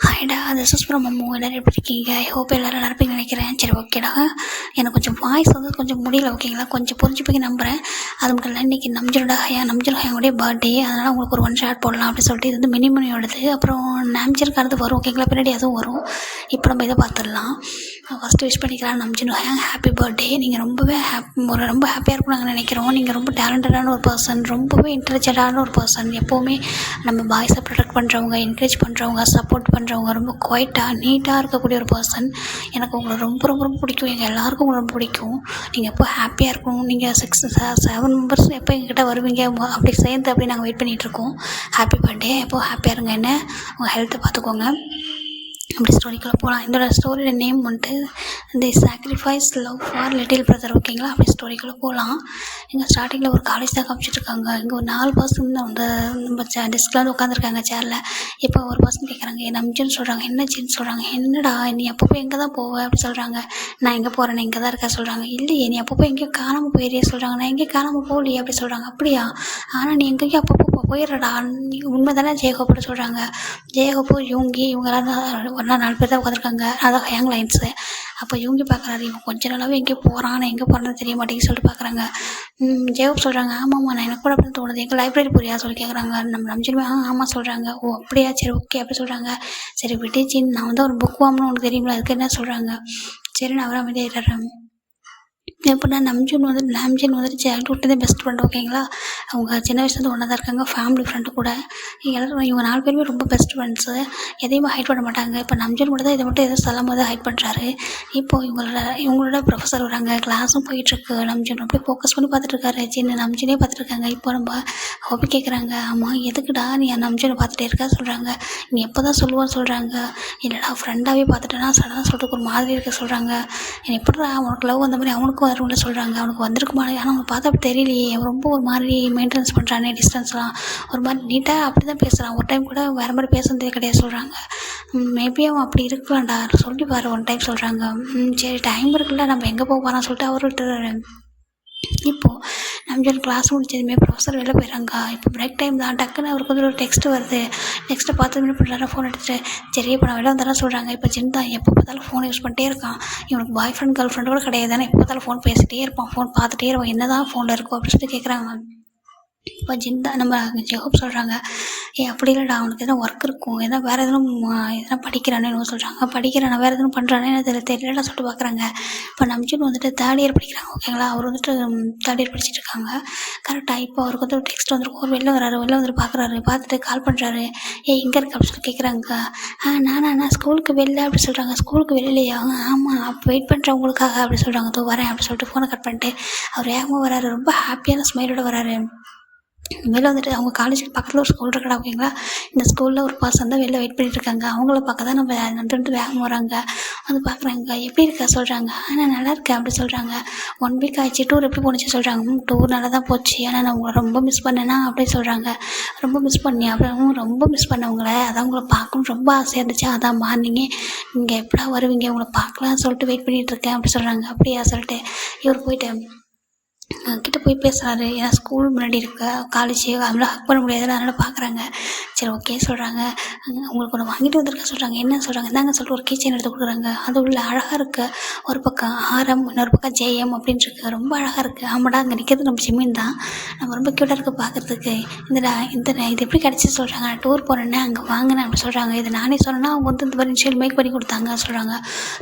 ஹாய்டா, this is from Ammu. எல்லோரும் எப்படி இருக்கீங்க? ஐ ஹோப் எல்லோரும் நல்லா இருப்பீங்கன்னு நினைக்கிறேன். சரி, ஓகேடா. எனக்கு கொஞ்சம் வாய்ஸ் வந்து கொஞ்சம் முடியல, ஓகேங்களா? கொஞ்சம் புரிஞ்சுப்பீங்க நம்புகிறேன். அது மட்டும் இல்லை, இன்றைக்கி நம்ஜனோடைய பர்த்டே. அதனால் உங்களுக்கு ஒரு ஒன் ஷாட் போடலாம் அப்படின்னு சொல்லிட்டு. இது வந்து மினிமனியோடது. அப்புறம் நாம்ஜனுக்கானது வரும், ஓகேங்களா? பின்னாடி அதுவும் வரும். இப்போ நம்ம இதை பார்த்துடலாம். ஃபஸ்ட்டு விஷ் பண்ணிக்கலாம் நம்ஜனோ, ஹாப்பி பர்த்டே. நீங்கள் ரொம்ப ஹாப்பியாக இருக்கும் நாங்கள் நினைக்கிறோம். நீங்கள் ரொம்ப டேலண்டடான ஒரு பர்சன், ரொம்பவே இன்டெலிஜென்ட்டான ஒரு பர்சன். எப்போவுமே நம்ம பாய்ஸை ப்ரொடெக்ட் பண்ணுறவங்க, என்கரேஜ் பண்ணுறவங்க, சப்போர்ட் பண்ணுறவங்க, ரொம்ப குவைட்டாக நீட்டாக இருக்கக்கூடிய ஒரு பர்சன். எனக்கு உங்களை ரொம்ப ரொம்ப ரொம்ப பிடிக்கும். எங்கள் எல்லாருக்கும் உங்களை ரொம்ப பிடிக்கும். நீங்கள் எப்போ ஹாப்பியாக இருக்கணும். நீங்கள் 7 மெம்பர்ஸ் எப்போ எங்ககிட்ட வருவீங்க அப்படி சேர்ந்து அப்படி நாங்கள் வெயிட் பண்ணிகிட்ருக்கோம். Happy birthday. எப்போ ஹாப்பியாக இருங்க. என்ன உங்கள் ஹெல்த்தை பார்த்துக்கோங்க. அப்படி ஸ்டோரிக்குள்ளே போகலாம். இதோட ஸ்டோரியோட நேம் வந்துட்டு the sacrifice love for little brother, ஓகேங்களா? அப்படி ஸ்டோரிக்குள்ளே போகலாம். இங்கே ஸ்டார்டிங்கில் ஒரு காலேஜ் தான் காமிச்சிட்ருக்காங்க. இங்கே ஒரு 4 பர்சன் வந்து நம்ம டெஸ்கில் வந்து உட்காந்துருக்காங்க சேரில். இப்போ ஒரு பர்சன் கேட்குறாங்க, என் நம்ஜின்னு சொல்கிறாங்க. என்ன ஜின்னு சொல்கிறாங்க. என்னடா நீ அப்பப்போ எங்கே தான் போவேன் அப்படி சொல்கிறாங்க. நான் எங்கே போகிறேன், இங்கே தான் இருக்கா சொல்கிறாங்க. இல்லையே, நீ அப்பப்போ எங்கேயோ காணாமல் போயிடுறியே சொல்கிறாங்க. நான் எங்கேயும் காணாமல் போகலையே அப்படி சொல்கிறாங்க. அப்படியா? ஆனால் நீ எங்கேயும் அப்பப்போ போயிடுறடா, நீ உண்மை தானே ஜேகோப்னு சொல்கிறாங்க. ஜேகோப்பு யூங்கி இவங்கெல்லாம் ஒரு 4 பேர் தான் உட்காந்துருக்காங்க. அதான் ஹேங் லைன்ஸு. அப்போ யூங்கி பார்க்குறாரு, இவன் கொஞ்ச நாளாகவே எங்கேயோ போகிறான், நான் எங்கே போகிறேன்னு தெரிய மாட்டேங்குன்னு சொல்லிட்டு பார்க்குறாங்க. ஜேகோப் சொல்கிறாங்க, ஆமாம்மா நான் எனக்கு கூட அப்படி தோணுது, எங்கள் லைப்ரரி போறியா சொல்லி கேட்குறாங்க. நம்ம நம்பிச்சிருமே ஆமாம் சொல்கிறாங்க. ஓ அப்படியா, சரி ஓகே அப்படி சொல்கிறாங்க. சரி விட்டுச்சின்னு நான் வந்து ஒரு புக் வாங்கணும்னு உனக்கு தெரியுங்களா, அதுக்கு என்ன சொல்கிறாங்க. சரி நான் அவரை அமைதியாகிறேன். எப்படின்னா நாம்ஜன் வந்துட்டு சைல்ட்ஹுட்லேருந்தே பெஸ்ட் ஃப்ரெண்ட், ஓகேங்களா? அவங்க சின்ன வயசுலேருந்து ஒன்றா தான் இருக்காங்க, ஃபேமிலி ஃப்ரெண்டு கூட. இவங்க 4 பேருமே ரொம்ப பெஸ்ட் ஃப்ரெண்ட்ஸு. எதையுமே ஹைட் பண்ண மாட்டாங்க. இப்போ நாம்ஜன் மட்டும் தான் இதை மட்டும் எதுவும் சொல்லும் போது ஹைட் பண்ணுறாரு. இப்போது இவங்களோட ப்ரொஃபஸர் வராங்க, கிளாஸும் போயிட்டுருக்கு. நாம்ஜன் அப்படியே ஃபோக்கஸ் பண்ணி பார்த்துட்ருக்காரு. சின்ன நாம்ஜனே பார்த்துட்ருக்காங்க. இப்போ நம்ம ஹாபி கேட்குறாங்க, ஆமாம் எதுக்குடா நீ நாம்ஜனை பார்த்துட்டே இருக்கா சொல்கிறாங்க. நீ எப்போ தான் சொல்லுவான்னு சொல்கிறாங்க. இல்லைடா ஃப்ரெண்டாகவே பார்த்துட்டேன்னா சடனாக சொல்கிறதுக்கு ஒரு மாதிரி இருக்க சொல்கிறாங்க. எப்படிடா அவனுக்கு லவ் அந்த மாதிரி அவனுக்கும் வரும்னு சொல்கிறாங்க. அவனுக்கு வந்திருக்குமா, ஆனால் அவனுக்கு பார்த்தா அப்படி தெரியலையே, அவன் ரொம்ப ஒரு மாதிரி மெயின்டெனன்ஸ் பண்ணுறானே, டிஸ்டன்ஸ்லாம் ஒரு மாதிரி நீட்டாக அப்படி தான் பேசுகிறான். ஒரு டைம் கூட வேறு மாதிரி பேசுனதே கிடையாது சொல்கிறாங்க. மேபி அவன் அப்படி இருக்கலாம்டா சொல்லி பாரு ஒன் டைம் சொல்கிறாங்க. சரி டைம் இருக்குல்ல, நம்ம எங்கே போக போகிறான்னு சொல்லிட்டு அவர் விட்டுறாரு. இப்போது நாம்ஜன் கிளாஸ் முடிச்சதுமே ப்ரொஃபஸர் வெளில போயிடறாங்க. இப்போ பிரேக் டைம் தான். டக்குன்னு அவருக்கு வந்து ஒரு டெக்ஸ்ட்டு வருது. டெக்ஸ்ட்டை பார்த்து என்ன பண்ணுறாரு, ஃபோன் எடுத்துகிட்டு சரி இப்போ நான் வெளில வந்தாலும் சொல்கிறாங்க. இப்போ ஜின் தான் எப்போ பார்த்தாலும் ஃபோன் யூஸ் பண்ணிட்டே இருக்கான். இவனுக்கு பாய் ஃப்ரெண்ட் கேர்ள் ஃப்ரெண்டு கூட கிடையாது தானே, எப்போ பார்த்தாலும் ஃபோன் பேசிகிட்டே இருப்பான், ஃபோன் பார்த்துட்டே இருப்பான், என்ன தான் ஃபோனில் இருக்கும் அப்படின்னு சொல்லிட்டு கேட்குறாங்க. இப்போ ஜிந்தா நம்ம ஜெகோப் சொல்கிறாங்க, அப்படி இல்லைடா அவனுக்கு எதனா ஒர்க் இருக்கும், எதனா வேறு எதனா படிக்கிறானே சொல்கிறாங்க. படிக்கிறானா வேறு எதுவும் பண்ணுறானே தெரியலடா சொல்லிட்டு பார்க்குறாங்க. இப்போ நம்ஜன் வந்துட்டு 3rd இயர் படிக்கிறாங்க, ஓகேங்களா? அவர் வந்துட்டு 3rd இயர் படிச்சுட்டு இருக்காங்க. கரெக்டாக இப்போ அவருக்கு வந்து ஒரு டெக்ஸ்ட் வந்துருக்கும். ஒரு வெளில வராரு, வெளில வந்துட்டு பார்க்குறாரு, பார்த்துட்டு கால் பண்ணுறாரு. இங்கே இருக்கு அப்படின்னு சொல்லி கேட்குறாங்க. நான் ஸ்கூலுக்கு வெளில அப்படி சொல்கிறாங்க. ஸ்கூலுக்கு வெளிலையா? ஆமாம் அப்போ வெயிட் பண்ணுறேன் உங்களுக்காக அப்படி சொல்கிறாங்க. தோ வரேன் அப்படி சொல்லிட்டு ஃபோனை கட் பண்ணிட்டு அவர் வேகமாக வராரு. ரொம்ப ஹாப்பியான ஸ்மைலோட வராரு. வெளில வந்துட்டு அவங்க காலேஜுக்கு பக்கத்தில் ஒரு ஸ்கூல் இருக்கடா, ஓகேங்களா? இந்த ஸ்கூலில் ஒரு பர்சன் தான் வெளில வெயிட் பண்ணிட்டுருக்காங்க. அவங்கள பார்க்க தான் நம்ம வந்துட்டு வேகம் வராங்க. வந்து பார்க்குறாங்க, எப்படி இருக்கா சொல்கிறாங்க. நான் நல்லா இருக்கேன் அப்படி சொல்கிறாங்க. 1 வீக் ஆச்சு. டூர் எப்படி போணுச்சு சொல்கிறாங்க. டூர் நல்லா தான் போச்சு, ஆனால் நான் உங்களை ரொம்ப மிஸ் பண்ணேன்னா அப்படி சொல்கிறாங்க. ரொம்ப மிஸ் பண்ணியா? அப்புறம் ரொம்ப மிஸ் பண்ண உங்களை, அதான் உங்களை பார்க்கணும்னு ரொம்ப ஆசையாக இருந்துச்சு, அதான் மார்னிங்கே நீங்கள் எப்படா வருவீங்க உங்களை பார்க்கலான்னு சொல்லிட்டு வெயிட் பண்ணிகிட்ருக்கேன் அப்படி சொல்கிறாங்க. அப்படியா சொல்லிட்டு இவர் போயிட்டு கிட்ட போய் பேசுகிறாரு. ஏன்னா ஸ்கூல் முன்னாடி இருக்க காலேஜ் அவங்கள ஹக் பண்ண முடியாது, அதனால் பார்க்குறாங்க. சரி ஓகே சொல்கிறாங்க. உங்களுக்கு ஒன்று வாங்கிட்டு வந்திருக்க சொல்கிறாங்க. என்ன சொல்கிறாங்க, இந்தாங்க சொல்லிட்டு ஒரு கீச்சைன் எடுத்து கொடுக்குறாங்க. அது உள்ள அழகாக இருக்குது. ஒரு பக்கம் ஆரம், இன்னொரு பக்கம் ஜெயம் அப்படின்னு இருக்கு. ரொம்ப அழகாக இருக்குது. ஆமாடா அங்கே நிற்கிறது நம்ம ஜிம்மின் தான். நம்ம ரொம்ப க்யூட்டாக இருக்குது பார்க்குறதுக்கு. இது எப்படி கிடச்சி சொல்கிறாங்க. நான் டூர் போனேன்னே அங்கே வாங்கினேன் அப்படி சொல்கிறாங்க. இது நானே சொன்னேன்னா அவங்க வந்து இந்த மாதிரி இனிஷியல் மேக் பண்ணி கொடுத்தாங்க சொல்கிறாங்க.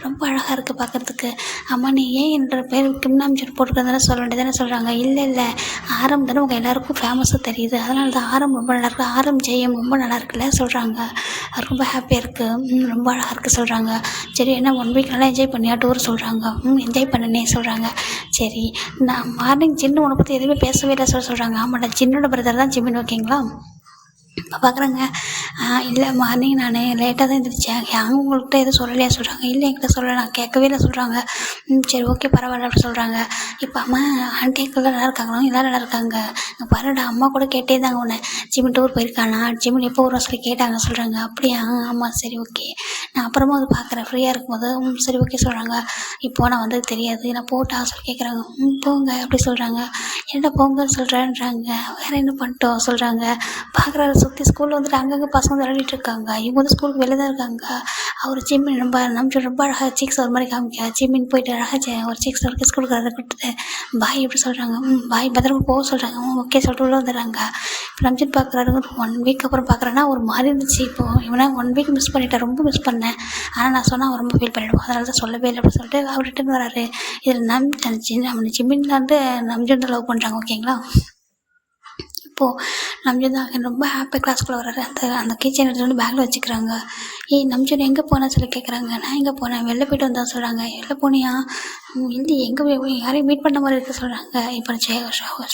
ரொம்ப அழகாக இருக்குது பார்க்குறதுக்கு. ஆமாம் நீ ஏன் என்ற பேர் கிம் நாம்ஜன் போட்டுக்கிறதானே சொல்ல வேண்டியதானே சொல்கிறாங்க. இல்லை ஆரம் தானே உங்கள் எல்லாருக்கும் ஃபேமஸாக தெரியுது, அதனால தான் ஆரம் ரொம்ப நல்லாயிருக்கு, ஆரம் ஜெயம் ரொம்ப நல்லா இருக்குல்ல சொல்கிறாங்க. ரொம்ப ஹாப்பியாக இருக்குது, ரொம்ப அழகாக இருக்குது சொல்கிறாங்க. சரி என்ன 1 வீக் நல்லா என்ஜாய் பண்ணியா டூர் சொல்கிறாங்க. என்ஜாய் பண்ணனே சொல்கிறாங்க. சரி நான் மார்னிங் ஜின்னு உன்னை பற்றி எதுவுமே பேசவே இல்லை சொல்கிறாங்க. ஆமாடா ஜின்னோட பிரதர் தான் ஜிம்மின், ஓகேங்களா? இப்போ பார்க்குறாங்க. இல்லை மார்னிங் நான் லேட்டாக தான் எழுந்திரிச்சேன், அவங்க உங்கள்கிட்ட எதுவும் சொல்லலையா சொல்கிறாங்க. இல்லை என்கிட்ட சொல்லலை, நான் கேட்கவே இல்லை சொல்கிறாங்க. சரி ஓகே பரவாயில்ல அப்படி சொல்கிறாங்க. இப்போ அம்மா ஆண்டி அங்கிள் நல்லா இருக்காங்களா? எல்லோரும் நல்லா இருக்காங்க. பாருடா அம்மா கூட கேட்டே தாங்க உன்னை ஜிம்மின் டூர் போயிருக்கானா, ஜிம்மின் எப்போ வருவோம் சொல்லி கேட்டாங்க சொல்கிறாங்க. அப்படியா ஆமாம் சரி ஓகே, நான் அப்புறமா வந்து பார்க்குறேன் ஃப்ரீயாக இருக்கும்போது. சரி ஓகே சொல்கிறாங்க. இப்போது நான் வந்து தெரியாது, நான் போட்டா சொல்லி கேட்குறாங்க. போங்க அப்படி சொல்கிறாங்க. என்ன போங்கன்னு சொல்கிறேன்றாங்க. வேறு என்ன பண்ணிட்டோம் சொல்கிறாங்க. பார்க்குறாரு சுற்றி ஸ்கூலில் வந்துட்டு அங்கங்கே பசங்க விளையாடிட்டு இருக்காங்க. இவங்க வந்து ஸ்கூலுக்கு வெளில தான் இருக்காங்க. அவர் ஜிம்மின் நம்ஜூன் ரொம்ப அழகாக சீக்ஸ் ஒரு மாதிரி காமிக்க ஜிம்மின் போயிட்டு அழகாக ஒரு சீக்ஸ் ஒரு கிஸ் கொடுக்குறத கொடுத்துட்டு பாய் எப்படி சொல்கிறாங்க, பாய் பத்திரமா போக சொல்கிறாங்க, ஓகே சொல்லிட்டு உள்ளே வந்துடுறாங்க. இப்போ நம்ஜூன் பார்க்குறாரு, 1 வீக் அப்புறம் பார்க்குறேன்னா ஒரு மாதிரி இருந்துச்சு. இப்போது இவனை 1 வீக் மிஸ் பண்ணிட்டேன், ரொம்ப மிஸ் பண்ணேன். ஆனால் நான் சொன்னால் அவன் ரொம்ப ஃபீல் பண்ணிவிடுவோம், அதனால தான் சொல்லவே இல்லை அப்படின்னு சொல்லிட்டு அவர் ரிட்டன் வராரு. இதில் நம்ம ஜிம்மின்ல வந்து நம்ஜூன் தான் லவ் பண்ணுறாங்க. ஓகேங்களா. இப்போது நம்ஜூன் தான் ரொம்ப ஹாப்பியாக கிளாஸ்க்குள்ளே வர்றாரு. அந்த கீச்சன் எடுத்துகிட்டு வந்து பேக்கில் வச்சுக்கிறாங்க. நம்ஜூன் எங்கே போனேன்னு சொல்லி கேட்குறாங்க. நான் எங்கே போனேன், வெளில போய்ட்டு வந்தா சொல்கிறாங்க. வெளில போனியா, இல்லை எங்கே யாரையும் மீட் பண்ண மாதிரி இருக்குது சொல்கிறாங்க. இப்போ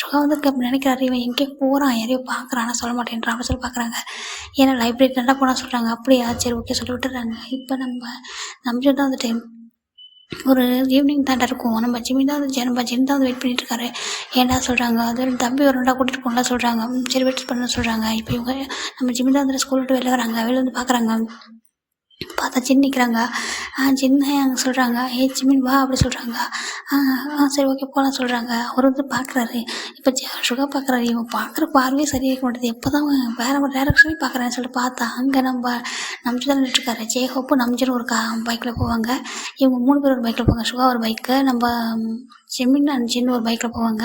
சுகா வந்து நினைக்கிறாரு, இவன் எங்கேயோ போகிறான், யாரையோ பார்க்குறான், ஆனால் சொல்ல மாட்டேன்றான் அப்படின்னு சொல்லி பார்க்குறாங்க. ஏன்னா லைப்ரரி நல்லா போனால் சொல்கிறாங்க. அப்படியா, சரி ஓகே சொல்லி விட்டுறாங்க. இப்போ நம்ஜூன் தான் வந்துட்டு ஒரு ஈவினிங் தாண்டா இருக்கும், நம்ம ஜிம்மி தான் வந்து நம்ம ஜிம் தான் வந்து வெயிட் பண்ணிட்டு இருக்காரு. ஏன்டா சொல்கிறாங்க, அது தம்பி ஒரு ரெண்டா கூட்டிகிட்டு போகலாம் சொல்கிறாங்க. சரி வெயிட் பண்ண சொல்கிறாங்க. இப்போ இவங்க நம்ம ஜிம்மி தான் வந்து ஸ்கூல் விட்டு வெளில வராங்க. வெளில வந்து பார்க்குறாங்க, பார்த்தா ஜின் நிற்கிறாங்க. ஜின்னு அங்கே சொல்கிறாங்க, ஜிம்மின் வா அப்படி சொல்கிறாங்க. சரி ஓகே போகலாம் சொல்கிறாங்க. அவர் வந்து பார்க்குறாரு. இப்போ சுகா பார்க்குறாரு, இவன் பார்க்குற பார்வையே சரியாக இருக்க மாட்டேது, எப்போ தான் வேறு ஒரு டேரக்ஷனே பார்க்குறேன்னு சொல்லிட்டு பார்த்தா அங்கே நம்ஜூன் தான் நின்றுட்டுருக்காரு. ஜேஹோப்பும் நம்ஜூன் ஒரு பைக்கில் போவாங்க. இவங்க 3 பேர் ஒரு பைக்கில் போவாங்க. சுகா ஒரு பைக்கு, நம்ம ஜிம்மின் அண்ட் ஜின்னு ஒரு பைக்கில் போவாங்க.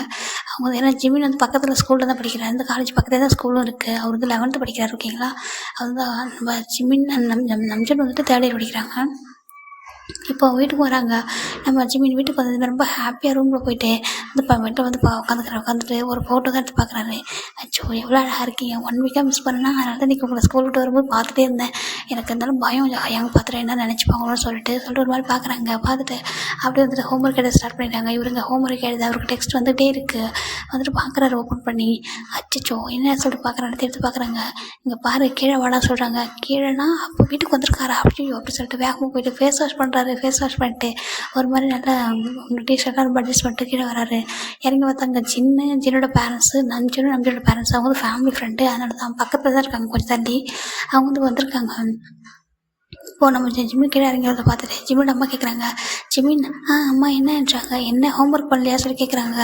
அவங்க ஏன்னா ஜிம்மின் வந்து பக்கத்தில் ஸ்கூலில் தான் படிக்கிறார், இந்த காலேஜ் பக்கத்தில் தான் ஸ்கூலும் இருக்குது. அவர் வந்து 11th படிக்கிறார். ஓகேங்களா. அதுதான் நம்ம ஜிம்மின் நம்ஜூன் வந்துட்டு 3rd year படிக்கிறாங்க. இப்போ வீட்டுக்கு வராங்க. நம்ம ஜிம்மின் வீட்டுக்கு வந்து ரொம்ப ஹாப்பியாக ரூமில் போயிட்டு வீட்டை வந்து உட்காந்துட்டு ஒரு ஃபோட்டோ தான் எடுத்து பார்க்குறாரு. அச்சோ எவ்வளோ அழகாக இருக்கீங்க, 1 வீக்காக மிஸ் பண்ணேன்னா, அதனால தான் இன்றைக்கி உங்களை ஸ்கூல் விட்டு வரும்போது பார்த்துட்டே இருந்தேன். எனக்கு இருந்தாலும் பயம் எங்கே பார்த்துட்டு என்ன நினச்சிப்பாங்களோன்னு சொல்லிட்டு ஒரு மாதிரி பார்க்குறாங்க. பார்த்துட்டு அப்படியே வந்துட்டு ஹோம்ஒர்க் எழுத ஸ்டார்ட் பண்ணிட்டாங்க. இவருங்க ஹோம்ஒர்க் எழுத அவருக்கு டெக்ஸ்ட் வந்துகிட்டே இருக்குது. வந்துட்டு பார்க்குறாரு ஓப்பன் பண்ணி. அச்சோ என்ன சொல்லிட்டு பார்க்குறாரு, எடுத்து பார்க்குறாங்க. இங்கே பாரு கீழே வாடா சொல்கிறாங்க. கீழேனா அப்போ வீட்டுக்கு வந்திருக்காரா அப்படி சொல்லிட்டு வேகமாக போயிட்டு ஃபேஸ் வாஷ் பண்ணுறாரு. ஃபேஸ் வாஷ் பண்ணிட்டு ஒரு மாதிரி நல்லா டிஷர்ட்லாம் ரொம்ப அட்ஜஸ்ட் பண்ணிட்டு கீழே வராரு. இறங்கி பார்த்தாங்க ஜின்னோட பேரண்ட்ஸு, நம்ஜூனோட பேரண்ட்ஸ். அவங்க வந்து ஃபேமிலி ஃப்ரெண்டு, அதனால தான் பக்கத்தில் தான் இருக்காங்க, கொஞ்சம் தள்ளி. அவங்க வந்து வந்திருக்காங்க. இப்போது நம்ம ஜிம்மின் கீழே இறங்கி வரதை பார்த்துட்டு ஜிம்மின் அம்மா கேட்குறாங்க, ஜிம்மின் அம்மா என்னன்றாங்க, என்ன ஹோம்ஒர்க் பண்ணலையா சொல்லி கேட்குறாங்க.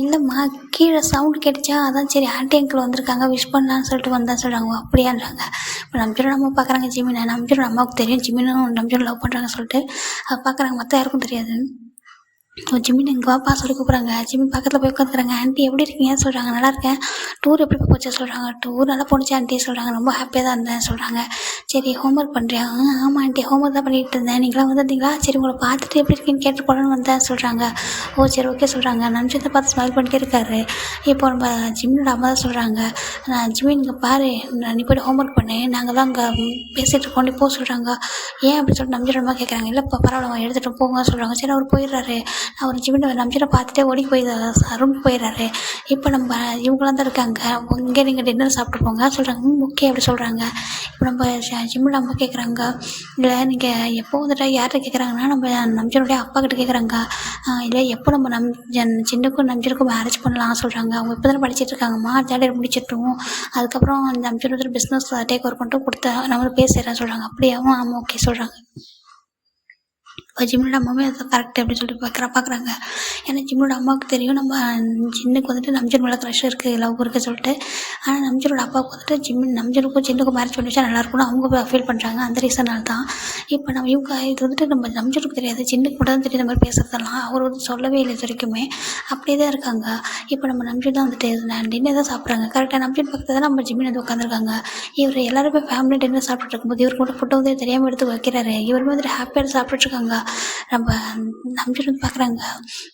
இல்லைம்மா கீழே சவுண்டு கேட்டுச்சா, அதான் சரி ஆண்டி அங்கிள் வந்திருக்காங்க விஷ் பண்ணலான்னு சொல்லிட்டு வந்தேன் சொல்கிறாங்க. அப்படியான்றாங்க. இப்போ நம்ஜூனோட அம்மா பார்க்குறாங்க ஜிம்மினை. நம்ஜூனோட அம்மாவுக்கு தெரியும் ஜிம்மினும் நம்ஜூன் லவ் பண்ணுறாங்க சொல்லிட்டு பார்க்குறாங்க. மற்ற யாருக்கும் தெரியாது. ஜிம்மின் இங்கே வாப்பா சொல்லி கூப்பிட்றாங்க. ஜிம்மின் பக்கத்தில் போய் உட்காந்துக்கிறாங்க. ஆண்டி எப்படி இருக்கீங்கன்னு சொல்கிறாங்க. நல்லா இருக்கேன். டூர் எப்படி போச்சு சொல்கிறாங்க. டூர் நல்லா போணுச்சு ஆண்டி சொல்கிறாங்க. ரொம்ப ஹாப்பியாக தான் இருந்தேன் சொல்கிறாங்க. சரி ஹோம்ஒர்க் பண்ணுறியா, ஆமாம் ஆண்டி ஹோம்ஒர்க் தான் பண்ணிகிட்டு இருந்தேன், நீங்களாம் வந்திருந்தீங்களா, சரி உங்களை பார்த்துட்டு எப்படி இருக்கீன்னு கேட்டு போகலான்னு வந்தேன் சொல்கிறாங்க. ஓ சரி ஓகே சொல்கிறாங்க. நம்ஜூனை பார்த்து ஸ்மைல் பண்ணிட்டே இருக்காரு. இப்போ நம்ம ஜிம்மினோட அம்மா தான் சொல்கிறாங்க, ஜிம்மின் இங்கே பாரு, நீ போய்ட்டு ஹோம்ஒர்க் பண்ணு, நாங்கள்லாம் அங்கே பேசிகிட்டு இருக்கோம், நீ போக சொல்கிறாங்க. ஏன் அப்படி சொல்லிட்டு நம்ஜூனோட அம்மா கேட்குறாங்க. இல்லை இப்போ பரவாயில்ல எடுத்துகிட்டு போங்க சொல்கிறாங்க. சரி அவர் போயிடுறாரு. அவர் ஜிம்மினை நம்ஜூனை பார்த்துட்டே ஓடி போய் ரூமுக்கு போயிடுறாரு. இப்போ நம்ம இவங்களாம் தான் இருக்காங்க, இங்கே நீங்கள் டின்னர் சாப்பிட்டு போங்க சொல்கிறாங்க. ஓகே அப்படி சொல்கிறாங்க. இப்போ நம்ம ஜிம்மில் அம்மா கேட்குறாங்க, இல்லை நீங்கள் எப்போ வந்துட்டா யார்கிட்ட கேட்குறாங்கன்னா நம்ம நம்ஜூனுடைய அப்பா கிட்ட கேட்குறாங்க. இல்லை எப்போ நம்ம சின்னக்கும் நம்ஜூனுக்கும் மேரேஜ் பண்ணலாம் சொல்கிறாங்க. அவங்க இப்போ தானே படிச்சுட்டு இருக்காங்கம்மா, 3rd year முடிச்சிட்டோம், அதுக்கப்புறம் நம்ஜூன் வந்து பிஸ்னஸ் டேக் ஓவர் பண்ணிட்டு கொடுத்தா நம்ம பேசுகிறேன் சொல்கிறாங்க. அப்படியாவும் ஆமாம் ஓகே சொல்கிறாங்க. ஜிம்மினோட அம்மாவே அதை கரெக்ட் அப்படின்னு சொல்லிட்டு பார்க்குறாங்க. ஏன்னா ஜிம்மினோட அம்மாவுக்கு தெரியும் நம்ம ஜின்னுக்கு வந்துட்டு நம்ஜூன் மேலே க்ரஷ் இருக்குது, லவ் இருக்குது சொல்லிட்டு. ஆனால் நம்ஜூனோட அப்பாவுக்கு வந்துட்டு நம்ஜூனுக்கும் ஜின்னுக்கும் மேரேஜ் பண்ணி வச்சா நல்லாயிருக்கும்னு அவங்க ஃபீல் பண்ணுறாங்க. அந்த ரீசனால் தான் இப்போ இவங்க இது வந்துட்டு நம்ம நம்ஜூனுக்கு தெரியாது, ஜின்னுக்கு மட்டும் தான் தெரியும் இந்த மாதிரி பேசுறதெல்லாம். அவர் வந்து சொல்லவே இல்லை இது வரைக்குமே, அப்படியே தான் இருக்காங்க. இப்போ நம்ம நம்ஜூன் தான் வந்துட்டு டின்னர் தான் சாப்பிட்றாங்க. கரெக்டாக நம்ஜூன் பக்கத்தில் தான் நம்ம ஜிம்மின் வந்து உட்காந்துருக்காங்க. இவர் எல்லாருமே ஃபேமிலி டின்னர் சாப்பிட்டுட்டு இருக்கும்போது இவருக்கு மட்டும் ஃபுட்டை வந்து தெரியாமல் எடுத்து வைக்கிறாரு. இவருமே வந்துட்டு ஹாப்பியாக சாப்பிட்டுருக்காங்க. நம்ம நம்ஜூன் வந்து பார்க்குறாங்க.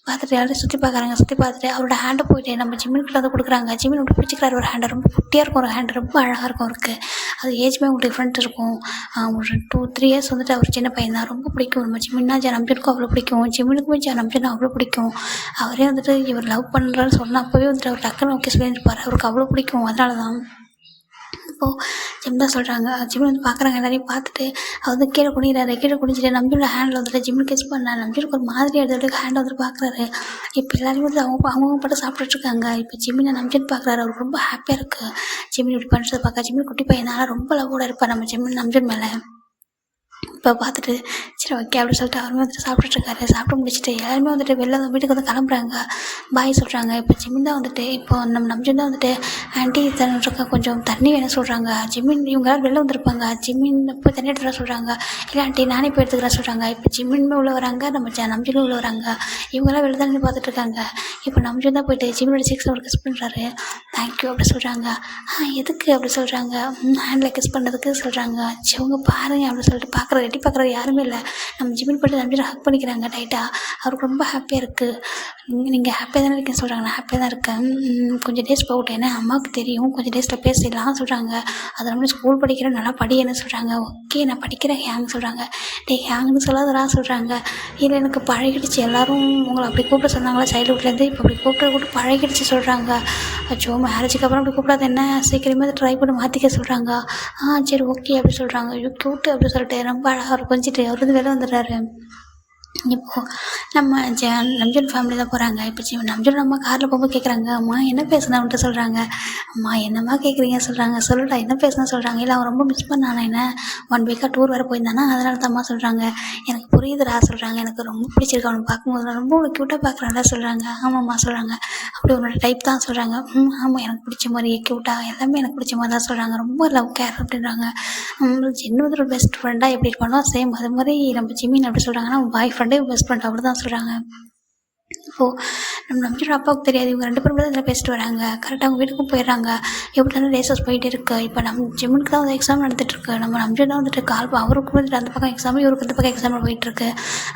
பார்த்துட்டு எல்லாரும் சுற்றி பார்த்துட்டு அவரோட ஹேண்டை போயிட்டு நம்ம ஜிம்மின்கிட்ட வந்து கொடுக்குறாங்க. ஜிம்மின் அப்படி பிடிச்சிக்கிறாரு ஒரு ஹேண்டை. ரொம்ப குட்டியாக இருக்கும் ஒரு ஹேண்டு, ரொம்ப அழகாக இருக்கும் அவருக்கு. அது ஏஜ்மே உங்களுக்கு டிஃப்ரெண்ட் இருக்கும். ஒரு 2-3 years வந்துட்டு அவர் சின்ன பையன் தான். ரொம்ப பிடிக்கும் நம்ம ஜிம்மின்னா. நம்ஜூனுக்கும் அவ்வளோ பிடிக்கும், ஜிம்மினுக்குமே நம்ஜூன் அவ்வளோ பிடிக்கும். அவரே வந்துட்டு இவர் லவ் பண்ணுறான்னு சொன்னால் அப்போவே வந்துட்டு அவர் டக்குன்னு ஓகே சொல்லியிருப்பார். அவருக்கு அவ்வளோ பிடிக்கும், அதனால தான். இப்போது ஜிம் தான் சொல்கிறாங்க. ஜிம் வந்து பார்க்குறாங்க. எல்லாரையும் பார்த்துட்டு அவர் வந்து கீழே குனிஞ்சிட்டு நம்ஜூனோட ஹேண்டில் வந்துட்டு ஜிம்மில் கிஸ் பண்ணார். நம்ஜூனுக்கு ஒரு மாதிரி எடுத்துகிட்டு ஹேண்டை வந்துட்டு பார்க்குறாரு. இப்போ எல்லாருமே வந்து அவங்க மட்டும் சாப்பிட்டுட்ருக்காங்க. இப்போ ஜிம்மினை நம்ஜூன் பார்க்குறாரு. அவருக்கு ரொம்ப ஹாப்பியாக இருக்குது ஜிம்மின் இப்படி பண்ணுறதை பார்க்க. ஜிம்மின் குட்டி பையனால ரொம்ப லவ்வோட இருப்பார் நம்ம நம்ஜூன் மேலே. இப்போ பார்த்துட்டு சரி ஓகே அப்படின்னு சொல்லிட்டு அவருமே வந்துட்டு சாப்பிட்டுட்ருக்காரு. சாப்பிட்டு முடிச்சுட்டு எல்லாருமே வந்துட்டு வெளில வீட்டுக்கு வந்து கிளம்புறாங்க. பாய் சொல்கிறாங்க. இப்போ ஜிமின் தான் வந்துட்டு இப்போ நம்ம நம்ஜன் தான் வந்துட்டு ஆண்டி தன்னுக்கு கொஞ்சம் தண்ணி வேணும் சொல்கிறாங்க. ஜிமின் இவங்க வெளில வந்திருப்பாங்க. ஜிமின் போய் தண்ணி எடுத்துகிட்டு சொல்கிறாங்க. இல்லை ஆண்டி நானே போய் எடுத்துக்கிறேன் சொல்கிறாங்க. இப்போ ஜிமின்மே உள்ள வராங்க, நம்ம நம்ஜனும் உள்ள வராங்க. இவங்கெல்லாம் வெளில தான் பார்த்துட்டு இருக்காங்க. இப்போ நம்ஜன் தான் போயிட்டு ஜிமினோட சிக்ஸ் அவர் கிஸ் பண்ணுறாரு. தேங்க்யூ அப்படி சொல்கிறாங்க. எதுக்கு அப்படி சொல்கிறாங்க. ஹேண்டில் கிஸ் பண்ணுறதுக்கு சொல்கிறாங்க. இவங்க பாருங்க அப்படி சொல்லிட்டு எட்டி பார்க்குறது யாருமே இல்லை. நம்ம ஜிமின் போய்ட்டு நம்ஜனை ஹக் பண்ணிக்கிறாங்க டைட்டாக. அவருக்கு ரொம்ப ஹாப்பியாக இருக்குது. நீங்கள் ஹாப்பியாக தானே இருக்கேன்னு சொல்கிறாங்க. நான் ஹாப்பியாக தான் இருக்கேன். கொஞ்சம் டேஸ் போகட்டும், ஏன்னா அம்மாவுக்கு தெரியும், கொஞ்சம் டேஸில் பேசிடலாம் சொல்கிறாங்க. அது நம்ம ஸ்கூல் படிக்கிறேன், நல்லா படின்னு சொல்கிறாங்க. ஓகே நான் படிக்கிறேன் ஹேங் சொல்கிறாங்க. ஹேங்னு சொல்லாதடா சொல்கிறாங்க. இல்லை எனக்கு பழகிடுச்சு, எல்லோரும் உங்களை அப்படி கூப்பிட சொன்னாங்களா சைல்டுஹுட்லேருந்து, இப்போ அப்படி கூப்பிட்டு பழகிடுச்சு சொல்கிறாங்க. அச்சோ மேரேஜுக்கு அப்புறம் அப்படி கூப்பிடாது என்ன, சீக்கிரமே அதை ட்ரை பண்ணி மாற்றிக்க சொல்கிறாங்க. சரி ஓகே அப்படி சொல்கிறாங்க. ஐயோ க்யூட்டு அப்படி சொல்லிட்டு ரொம்ப அழகாக அவர் கொஞ்சிட்டு அவர் வந்து வெளில வந்துடுறாரு. இப்போது நம்ம நம்ஜன் ஃபேமிலி தான் போகிறாங்க. இப்போ நம்ஜன் அம்மா காரில் போகும்போது கேட்குறாங்க, அம்மா என்ன பேசுனான்ட்டு சொல்கிறாங்க. அம்மா என்னம்மா கேட்குறீங்க சொல்கிறாங்க. சொல்லுடா என்ன பேசுனா சொல்கிறாங்க. இல்லை அவன் ரொம்ப மிஸ் பண்ணானே என்ன 1 வீக்காக டூர் வர போயிருந்தானா, அதனால தான் அம்மா சொல்கிறாங்க. எனக்கு புரியுதுடா சொல்கிறாங்க. எனக்கு ரொம்ப பிடிச்சிருக்கு அவனை பார்க்கும்போது, நான் ரொம்ப உனக்கு க்யூட்டாக பார்க்குறேன்டா சொல்கிறாங்க. ஆமாம்மா சொல்கிறாங்க. அப்படி உன்னோட டைப் தான் சொல்கிறாங்க. ஆமாம் எனக்கு பிடிச்ச மாதிரி க்யூட்டாக எல்லாமே எனக்கு பிடிச்ச மாதிரி தான் சொல்கிறாங்க. ரொம்ப லவ் கேர் அப்படின்றாங்க. ஜின்னு ஒரு பெஸ்ட் ஃப்ரெண்டாக எப்படி இருப்பானோ சேம் அது மாதிரி நம்ம ஜிமின் அப்படி சொல்கிறாங்கன்னா பாய் ஃப்ரெண்டே பெஸ்ட் ஃப்ரெண்ட் அப்படி தான் சொல்கிறாங்க. இப்போது நம்ம நம்ஜனோட அப்பாவுக்கு தெரியாது, இவங்க 2 பேரும் தான் இதில் பேசிட்டு வராங்க. கரெக்டாக அவங்க வீட்டுக்கும் போயிடுறாங்க. எப்படி இருந்தாலும் ரேசஸ் போயிட்டு இருக்கு. இப்போ நம்ம ஜிம்முக்கு தான் வந்து எக்ஸாம் நடந்துகிட்ருக்கு. நம்ம நம்ஜன் தான் வந்துட்டு அவருக்கு வந்துட்டு அந்த பக்கம் எக்ஸாமு, இவருக்கு இந்த பக்கம் எக்ஸாம் போயிட்டுருக்கு.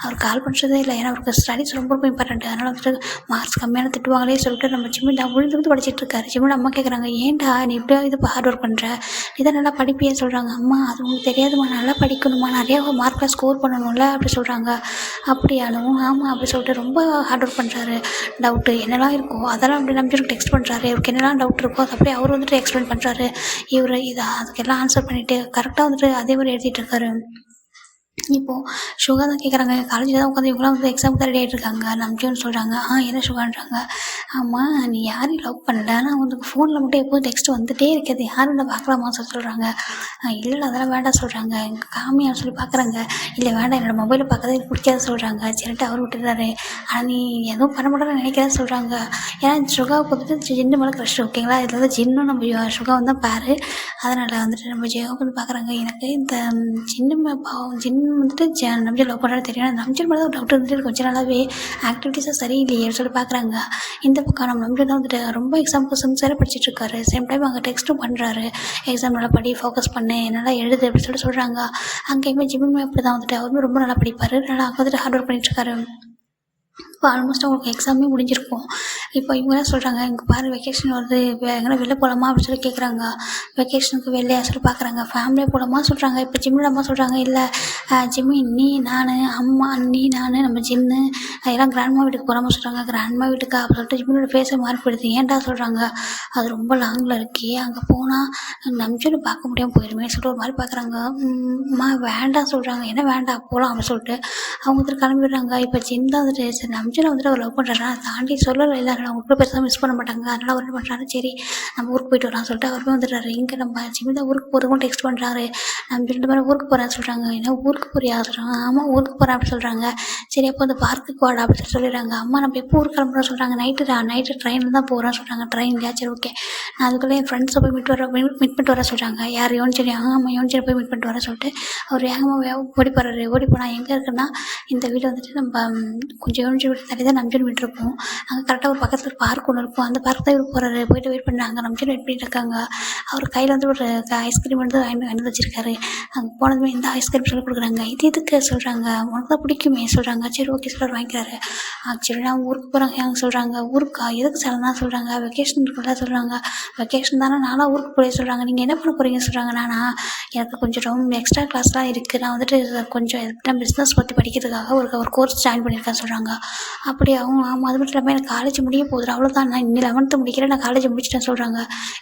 அவர் கால் பண்ணுறதே இல்லை, ஏன்னா அவருக்கு ஸ்டடீஸ் ரொம்ப ரொம்ப இம்பார்ட்டன்ட். அதனால் வந்துட்டு மார்க்ஸ் கம்மியான திட்டுவாங்களே சொல்லிட்டு நம்ம ஜிம்மில் விழுந்து படிச்சுட்டு இருக்காரு. ஜிம்மில் அம்மா கேட்குறாங்க, ஏன்டா நீ இப்படியா இது ஹார்ட் ஒர்க் பண்ணுற, இதை நல்லா படிப்பேன்னு சொல்கிறாங்க. அம்மா அது உங்களுக்கு தெரியாதுமா, நல்லா படிக்கணுமா, நிறையா மார்க்கில் ஸ்கோர் பண்ணணும்ல அப்படி சொல்கிறாங்க. அப்படியானும் ஆமாம் அப்படி சொல்லிட்டு ரொம்ப ஹார்ட் ஒர்க் பண்ணுறாரு. டவுட்டு என்னெல்லாம் இருக்கோ அதெல்லாம் அப்படி நம்ஜனுக்கு டெக்ஸ்ட் பண்ணுறாரு. இவருக்கு என்னெல்லாம் டவுட் இருக்கோ அது அப்படியே அவர் வந்துட்டு எக்ஸ்பிளைன் பண்ணுறாரு. இவர் இதை அதுக்கெல்லாம் ஆன்சர் பண்ணிவிட்டு கரெக்டாக வந்துட்டு அதே மாதிரி எழுதிட்டு இருக்காரு. இப்போது சுகா தான் கேட்குறாங்க, காலேஜில் தான் உட்காந்து இவங்களாம் வந்து எக்ஸாமுக்கு தான் ரெடி ஆகிட்டு இருக்காங்க. நம்ஜன்னு சொல்கிறாங்க. என்ன சுகான்றாங்க. ஆமாம் நீ யாரையும் லவ் பண்ணல, ஆனால் வந்து ஃபோனில் மட்டும் எப்போதும் டெக்ஸ்ட் வந்துகிட்டே இருக்குது, யாரும் நான் பார்க்கலாமா சொல்கிறாங்க. இல்லை அதெல்லாம் வேண்டாம் சொல்கிறாங்க. எங்கள் காமியான்னு சொல்லி பார்க்குறாங்க. இல்லை வேண்டாம் என்னோடய மொபைலில் பார்க்கறது எனக்கு பிடிக்காது சொல்கிறாங்க. சரிட்டு அவர் விட்டுறாரு. ஆனால் நீ எதுவும் பண்ண மாட்டேன்னு நினைக்கிறேன் சொல்கிறாங்க. ஏன்னா சுகாவுக்கு வந்துட்டு ஜின்னு மேலே க்ரஷ் ஓகேங்களா. இதில் வந்து ஜின்னும் நம்ம சுகாவும் தான் பேர். அதனால் வந்துட்டு நம்ம ஜெயாவுக்கு வந்து பார்க்குறாங்க. எனக்கு இந்த ஜின்னு வந்துட்டு நம்ஜன் லவ் பண்ணுறது தெரியும். நம்ஜன் மேலே ஒரு டவுட் இருந்துட்டு கொஞ்சம் நாளாகவே ஆக்டிவிட்டீஸாக சரியில்லையே சொல்லி பார்க்குறாங்க. இந்த பக்கம் நம்ம நம்ஜன் தான் வந்துட்டு ரொம்ப எக்ஸாமுக்கு சின்சியராக படிச்சுட்டு இருக்காரு. சேம் டைம் அங்கே டெக்ஸ்ட்டும் பண்ணுறாரு. எக்ஸாம் நல்லா படி, ஃபோக்கஸ் பண்ணு, நல்லா எழுது அப்படின்னு சொல்லி சொல்கிறாங்க. அங்கேயுமே ஜிம்முமே அப்படி தான் வந்துட்டு அவருமே ரொம்ப நல்லா படிப்பார். நல்லா அங்கே வந்துட்டு ஹார்ட் ஒர்க் பண்ணிட்டுருக்காரு. இப்போ ஆல்மோஸ்ட் அவங்களுக்கு எக்ஸாமே முடிஞ்சிருக்கும். இப்போ இவங்க என்ன சொல்கிறாங்க, இங்கே பாரு வெக்கேஷன் வருது, எங்கன்னா வெளில போகலாமா அப்படின்னு சொல்லி கேட்குறாங்க. வெக்கேஷனுக்கு வெளியே சொல்லி பார்க்குறாங்க. ஃபேமிலியாக போகலாமா சொல்கிறாங்க. இப்போ ஜிம்மில் அம்மா சொல்கிறாங்க, இல்லை ஜிம்மி நீ நான் அம்மா நீ நான் நம்ம ஜின்னு எல்லாம் கிராண்ட்மா வீட்டுக்கு போகாமல் சொல்கிறாங்க. கிராண்ட்மா வீட்டுக்கா அப்படின்னு சொல்லிட்டு ஜிம்மியோட பேச மாறி போயிடுது. ஏன்டா சொல்கிறாங்க. அது ரொம்ப லாங்கில் இருக்கே, அங்கே போனால் நம்ஜனை பார்க்க முடியாமல் போயிடுமே சொல்லிட்டு ஒரு மாதிரி பார்க்குறாங்க. அம்மா வேண்டாம் சொல்கிறாங்க. என்ன வேண்டாம் போகலாம் அப்படின்னு சொல்லிட்டு அவங்க வந்துட்டு கிளம்பிடுறாங்க. இப்போ ஜின் தான் வந்துட்டு சரி நம்ஜனை வந்துட்டு அவர் லவ் பண்ணுறாரு, தாண்டி சொல்லலை இல்லை, அவங்க கூட பெருசாக மிஸ் பண்ண மாட்டாங்க, அதனால் அவர் என்ன பண்ணுறாரு, சரி நம்ம ஊருக்கு போயிட்டு வரான்னு சொல்லிட்டு அவருமே வந்துடுறாரு. இங்கே நம்ம ஜிம்மி தான் ஊருக்கு போகிறதுக்கும் டெக்ஸ்ட் பண்ணுறாரு. நம்ம 2 பேரும் ஊருக்கு போகிறேன்னு சொல்கிறாங்க. ஏன்னா ஊருக்கு போறியா சொல்கிறாங்க. ஆமாம் ஊருக்கு போகிறேன் அப்படி சொல்கிறாங்க. சரி அப்போ அந்த பார்க்குக்கு வாடா அப்படின்னு சொல்லிடுறாங்க. அம்மா நம்ம எப்போ ஊருக்கு கிளம்புறோம் சொல்கிறாங்க. நைட்டு ட்ரெயினில் தான் போகிறேன்னு சொல்கிறாங்க. ட்ரெயின்லையா சரி ஓகே, நான் அதுக்குள்ளே என் ஃப்ரெண்ட்ஸை போய் மீட் பண்ணிட்டு வர சொல்கிறாங்க. யார் யோன்சரி. ஆமாம் யோன்சரி போய் மீட் பண்ணிட்டு வர சொல்லிட்டு அவர் வேகமாக ஓடி போகிறாரு. ஓடி போனால் எங்கே இருக்குன்னா இந்த வீடு வந்துட்டு நம்ம கொஞ்சம் யோன்சரி வீட்டு தள்ளி தான் நம்ஜன் வீட்டு இருக்கும். அங்கே கரெக்டாக ஒரு பக்கத்தில் பார்க் ஒன்று இருக்கும். அந்த பார்க் தான் இவர் போகிறாரு. போயிட்டு வெயிட் பண்ணாங்க. நம்ஜன் வெயிட் பண்ணிட்டு இருக்காங்க. அவர் கையில் வந்து ஒரு ஐஸ்கிரீம் வந்து வாங்கி வச்சிருக்காரு. அங்கே போனதுமே இந்த ஐஸ்கிரீம் சொல்லி கொடுக்குறாங்க. இது எதுக்கு சொல்கிறாங்க. உனக்கு தான் பிடிக்குமே சொல்கிறாங்க. சரி ஓகே சொல்ல வாங்கிக்கிறாரு. ஆக்சுவலி நான் ஊருக்கு போகிறாங்க அவங்க சொல்கிறாங்க. ஊருக்கா எதுக்கு செலவுனா சொல்கிறாங்க. வெக்கேஷன் இருக்குல்ல சொல்கிறாங்க. வெக்கேஷன் தானே நானும் ஊருக்கு போய் சொல்கிறாங்க. நீங்கள் என்ன பண்ண போகிறீங்க சொல்கிறாங்க. எனக்கு கொஞ்சம் எக்ஸ்ட்ரா கிளாஸ்லாம் இருக்குது, நான் வந்துட்டு கொஞ்சம் பிஸ்னஸ் பற்றி படிக்கிறதுக்காக ஒரு கோர்ஸ் ஜாயின் பண்ணியிருக்கேன் சொல்கிறாங்க. அப்படி அவங்க ஆமாம் அது மட்டும் இல்லாமல் எனக்கு காலேஜ் முடிய போகுது அவ்வளோதான், நான் இன்னும் 11th முடிக்கிறேன், நான் காலேஜ் முடிச்சிட்டேன் சொல்கிறாங்க.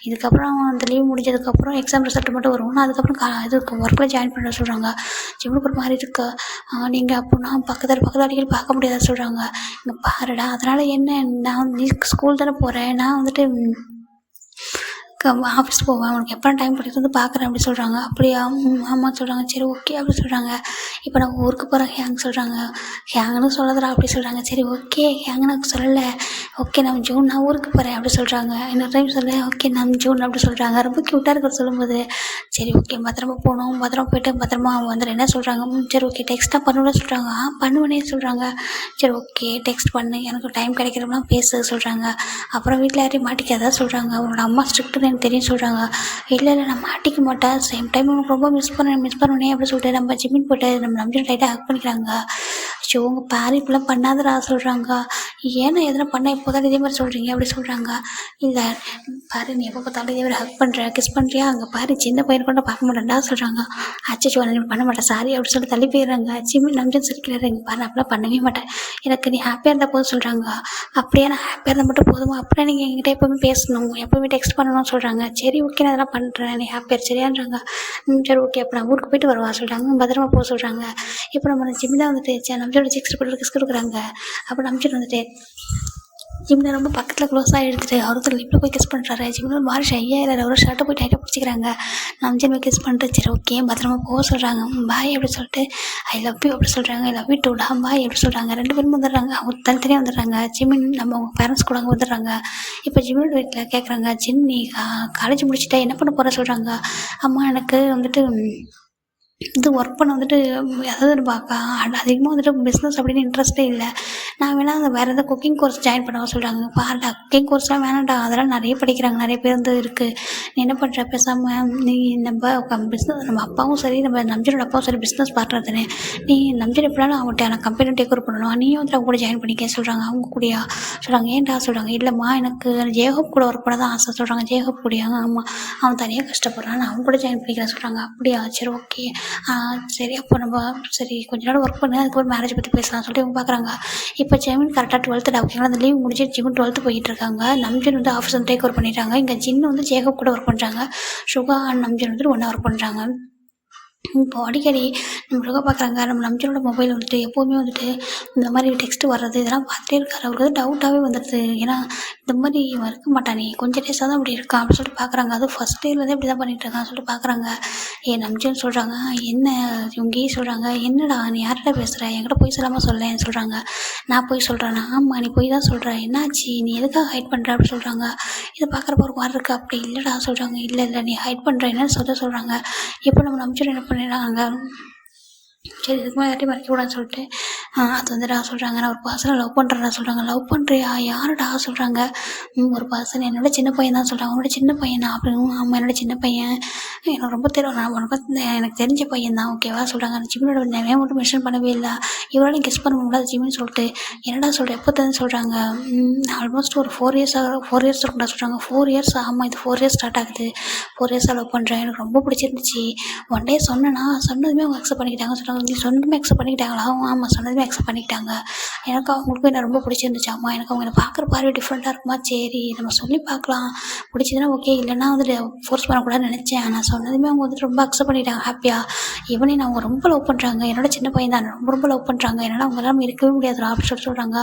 இதுக்கப்புறம் அந்த லீவ் முடிஞ்சதுக்கப்புறம் எக்ஸாம் ரிசல்ட் மட்டும் வரும், நான் அதுக்கப்புறம் இதுக்கு ஒர்க்கில் ஜாயின் பண்ண சொல்கிறாங்க. ஜிம்முக்கு ஒரு மாதிரி இருக்கு. நீங்கள் அப்படின்னா பக்கத்தில் அடிக்கடி பார்க்க முடியாதுன்னு சொல்கிறாங்க. இங்கே பாருடா அதனால் என்ன, நான் நீ ஸ்கூல் தானே போகிறேன், நான் வந்துட்டு ஆஃபீஸ் போவேன், உனக்கு எப்போ டைம் கிடைக்குது பார்க்குறேன் அப்படி சொல்கிறாங்க. அப்படியா? ஆமாம் சொல்கிறாங்க. சரி ஓகே அப்படி சொல்கிறாங்க. இப்போ நான் ஊருக்கு போகிறேன் ஹேங் சொல்கிறாங்க. ஹேங்குன்னு சொல்லாதடா அப்படி சொல்கிறாங்க. சரி ஓகே ஹேங்கு நான் சொல்லலை. ஓகே நான் ஜூன் நான் ஊருக்கு போகிறேன் அப்படி சொல்கிறாங்க. இன்னொரு டைம் சொல்ல ஓகே நான் ஜூன் அப்படி சொல்கிறாங்க. ரொம்ப க்யூட்டாக இருக்கிறது சொல்லும்போது சரி ஓகே பத்திரமா போகணும், பத்திரமா போயிட்டு பத்திரமா வந்துடுறேன் என்ன சொல்கிறாங்க. சரி ஓகே டெக்ஸ்ட்டாக பண்ணுவேன்னு சொல்கிறாங்க. பண்ணுவேனே சொல்கிறாங்க. சரி ஓகே டெக்ஸ்ட் பண்ணு, எனக்கு டைம் கிடைக்கிறப்பெல்லாம் பேச சொல்கிறாங்க. அப்புறம் வீட்டில் யாரையும் மாட்டிக்காத சொல்கிறாங்க. உன்னோட அம்மா ஸ்ட்ரிக்ட்டுன்னு எனக்கு தெரியும் சொல்கிறாங்க. இல்லை நான் மாட்டிக்க மாட்டேன், சேம் டைம் உனக்கு ரொம்ப மிஸ் பண்ணுவேனே அப்படி சொல்லிட்டு நம்ம ஜிம்மின் போய்ட்டு நம்ம நம்பிட்டு லைட்டாக ஹக் பண்ணிக்கிறாங்க. ஸோ உங்கள் பேர் இப்படிலாம் பண்ணாதடா சொல்கிறாங்க. ஏன்னா எதனா பண்ண இப்போதான் இதே மாதிரி சொல்கிறீங்க அப்படி சொல்கிறாங்க. இல்லை பாரு நீ எப்போ பார்த்தாலும் இதே மாதிரி ஹக் பண்ணுற கிஸ் பண்ணுறியா, அங்கே பாரு சின்ன பையன் கூட பார்க்க மாட்டேன்டா சொல்கிறாங்க. அச்சோ நீ பண்ண மாட்டேன் சாரி அப்படி சொல்லி தள்ளி போயிடுறாங்க. ஜிம்மின் நம்பிட்டு சிரிக்கிறாரு. இங்கே பாரு அப்படிலாம் பண்ணவே மாட்டேன், எனக்கு நீ ஹாப்பியாக இருந்தால் போதும் சொல்கிறாங்க. அப்படியே நான் ஹாப்பியாக இருந்தால் மட்டும் போதுமா, அப்படியே நீங்கள் என்கிட்ட எப்போவுமே பேசணும், எப்போவுமே டெக்ஸ்ட் பண்ணணும்னு சொல்கிறாங்க. சரி ஓகே நான் அதெல்லாம் பண்ணுறேன், நீ ஹாப்பியாக சரியான்றாங்க. சரி ஓகே அப்போ நான் ஊருக்கு போயிட்டு வருவா சொல்கிறாங்க. பத்திரமா போக சொல்கிறாங்க. இப்போ நம்ம ஜிம் தான் வந்துட்டு நம்பிச்சோட கிஸ் கொடுக்குறாங்க. அப்போ நம்பிச்சுட்டு வந்துட்டு ஜிம்மில் ரொம்ப பக்கத்தில் க்ளோஸாக எடுத்துகிட்டு அவருக்கு லிப்பில் போய் கிஸ் பண்ணுறாரு. ஜிம்மில் ஒரு மாதிரி ஷையாக ஒரு ஷர்ட்டை போய் டைட்டாக பிடிச்சிக்கிறாங்க. நம்ம ஜிம்மில் கிஸ் பண்ணிட்டு சரி ஓகே பத்திரமா போக சொல்கிறாங்க. பாய் அப்படி சொல்லிட்டு ஐ லவ் யூ அப்படி சொல்கிறாங்க. ஐ லவ் யூ டூடா பாய் அப்படி சொல்கிறாங்க. 2 பேரும் வந்துடுறாங்க. அவங்க தனித்தனியாக வந்துடுறாங்க. ஜிம்மின் நம்ம அவங்க பேரண்ட்ஸ் கூட அங்கே வந்துடுறாங்க. இப்போ ஜிம்மோட வீட்டில் கேட்குறாங்க, ஜிம் நீ காலேஜ் முடிச்சுட்டா என்ன பண்ண போகிற சொல்கிறாங்க. அம்மா எனக்கு வந்துட்டு இது ஒர்க் பண்ண வந்துட்டு அதாவது நம்ம அதிகமாக வந்துட்டு பிஸ்னஸ் அப்படின்னு இன்ட்ரெஸ்ட்டே இல்லை, நான் வேணால் அந்த வேறு எதாவது குக்கிங் கோர்ஸ் ஜாயின் பண்ண சொல்கிறாங்க. பாடா குக்கிங் கோர்ஸ்லாம் வேணாம்டா, அதெல்லாம் நிறைய படிக்கிறாங்க, நிறைய பேர் வந்து இருக்குது, நீ என்ன பண்ணுற பேசாமல் நீ நம்ம பிஸ்னஸ் நம்ம அப்பாவும் சரி நம்ம நம்ஜனோட அப்பாவும் சரி பிஸ்னஸ் பார்ட்னர் தானே, நீ நம்ஜன் எப்படினாலும் அவங்கள்ட்ட நான் கம்பெனி டேக் ஓவர் பண்ணணும், நீயும் வந்து அவங்க கூட ஜாயின் பண்ணிக்க சொல்கிறாங்க. அவங்க கூடயா சொல்கிறாங்க. ஏன்டா சொல்கிறாங்க. இல்லைம்மா எனக்கு ஜேஹோப் கூட ஒர்க் பண்ண தான் ஆசை சொல்கிறாங்க. ஜேஹோப் கூடயா? ஆமாம் அவன் தனியாக கஷ்டப்படுறான், நான் அவங்க கூட ஜாயின் பண்ணிக்கிறேன் சொல்கிறாங்க. அப்படியா சரி ஓகே சரி அப்போ நம்ம சரி கொஞ்ச நாள் ஒர்க் பண்ணு, அதுக்கப்புறம் மேரேஜ் பற்றி பேசலாம் சொல்லிட்டு இவங்க பார்க்குறாங்க. இப்போ ஜெமின் கரெக்டாக 12th ஓகேங்களா, அந்த லீவ் முடிஞ்சு ஜிமின் 12th போயிட்டு இருக்காங்க. நம்ஜன் வந்து ஆஃபீஸ் வந்து டேக் ஓவர் பண்ணிட்டாங்க. இங்கே ஜின்னு வந்து ஜேகப் கூட ஒர்க் பண்ணுறாங்க. சுகா அண்ட் நம்ஜன் வந்துட்டு ஒன்றா ஒர்க் பண்ணுறாங்க. இப்போ அடிக்கடி நம்ம யோகா பார்க்குறாங்க. நம்ம நம்ஜனோட மொபைல் வந்துட்டு எப்போவுமே வந்துட்டு இந்த மாதிரி டெக்ஸ்ட்டு வர்றது இதெல்லாம் பார்த்துட்டே இருக்காரு. அவருக்கு வந்து டவுட்டாகவே வந்துடுது. ஏன்னா இந்த மாதிரி இருக்க மாட்டானே, கொஞ்சம் டேஸாக தான் இப்படி இருக்கான் அப்படின்னு சொல்லிட்டு பார்க்குறாங்க. அதுவும் ஃபஸ்ட் இயர்லேருந்தே இப்படி தான் பண்ணிகிட்டு இருக்கான்னு சொல்லிட்டு பார்க்குறாங்க. நம்ஜன் சொல்கிறாங்க, என்ன இவங்கேயே சொல்கிறாங்க, என்னடா நீ யார்கிட்ட பேசுகிற, என்கிட்ட போய் சொல்லாமல் சொல்லேன்னு சொல்கிறாங்க. நான் போய் சொல்கிறேன்னா, ஆமாம் நீ போய் தான் சொல்கிற, என்னாச்சு நீ எதுக்காக ஹைட் பண்ணுற அப்படின்னு சொல்கிறாங்க. இதை பார்க்குறப்ப ஒரு மாதிரி இருக்குது. அப்படி இல்லைடா சொல்கிறாங்க. இல்லை நீ ஹைட் பண்ணுற என்னன்னு சொல்கிறாங்க. இப்போ நம்ம நம்ஜன் என்ன பண்ணிடுறாங்க, சரி இதுக்கு மேலே யார்ட்டையும் மறைக்கக்கூடாதுன்னு சொல்லிட்டு அது வந்துடா சொல்கிறாங்க. நான் ஒரு பர்சனை லவ் பண்ணுறேன்டா சொல்கிறாங்க. லவ் பண்ணுறியா, யாருடா சொல்கிறாங்க. ஒரு பர்சன் என்னோட சின்ன பையன் தான் சொல்கிறாங்க. அவனோட சின்ன பையனா அப்படின்னு. ஆமாம் என்னோட சின்ன பையன், எனக்கு ரொம்ப தெரியும், நான் உனக்கு எனக்கு தெரிஞ்ச பையன் தான் ஓகேவா சொல்கிறாங்க. அந்த ஜிம்மினோட நேம் மட்டும் மென்ஷன் பண்ணவே இல்லை. இவரால் கெஸ் பண்ண முடியாது ஜிம்மின்னு சொல்லிட்டு என்னடா சொல்கிறேன் எப்போ தெரிஞ்சு சொல்கிறாங்க. ஆல்மோஸ்ட் ஒரு 4 இயர்ஸ் இருக்கும்டா சொல்கிறாங்க. 4 இயர்ஸ் ஆமாம் இது 4 இயர்ஸ் ஸ்டார்ட் ஆகுது. 4 இயர்ஸாக லவ் பண்ணுறேன், எனக்கு ரொம்ப பிடிச்சிருந்துச்சு. ஒன் டே சொன்னேன்னா சொன்னதுமே அவங்க அக்செப்ட் பண்ணிக்கிட்டாங்க சொல்கிறாங்க. நீ சொன்னதுமே அக்செப்ட் பண்ணிக்கிட்டாங்களா? ஆமாம் சொன்னதுமே அக்செப்ட் பண்ணிக்கிட்டாங்க. எனக்கு அவங்களுக்கும் என்ன ரொம்ப பிடிச்சிருந்துச்சு. ஆமாம் எனக்கு அவங்க என்னை பார்க்குற பார்வை டிஃப்ரெண்ட்டாக இருக்குமா, சரி நம்ம சொல்லி பார்க்கலாம், பிடிச்சதுன்னா ஓகே, இல்லைன்னா வந்துட்டு ஃபோர்ஸ் பண்ணக்கூடாதுன்னு நினச்சேன். நான் சொன்னதுமே அவங்க வந்துட்டு ரொம்ப அக்செப்ட் பண்ணிட்டாங்க ஹாப்பியாக. இவனே நான் அவங்க ரொம்ப லவ் பண்ணுறாங்க, என்னோட சின்ன பையன் தான் ரொம்ப லவ் பண்ணுறாங்க, என்னால் அவங்க எல்லாம் இருக்கவே முடியாதுடா அப்படின்னு சொல்கிறாங்க.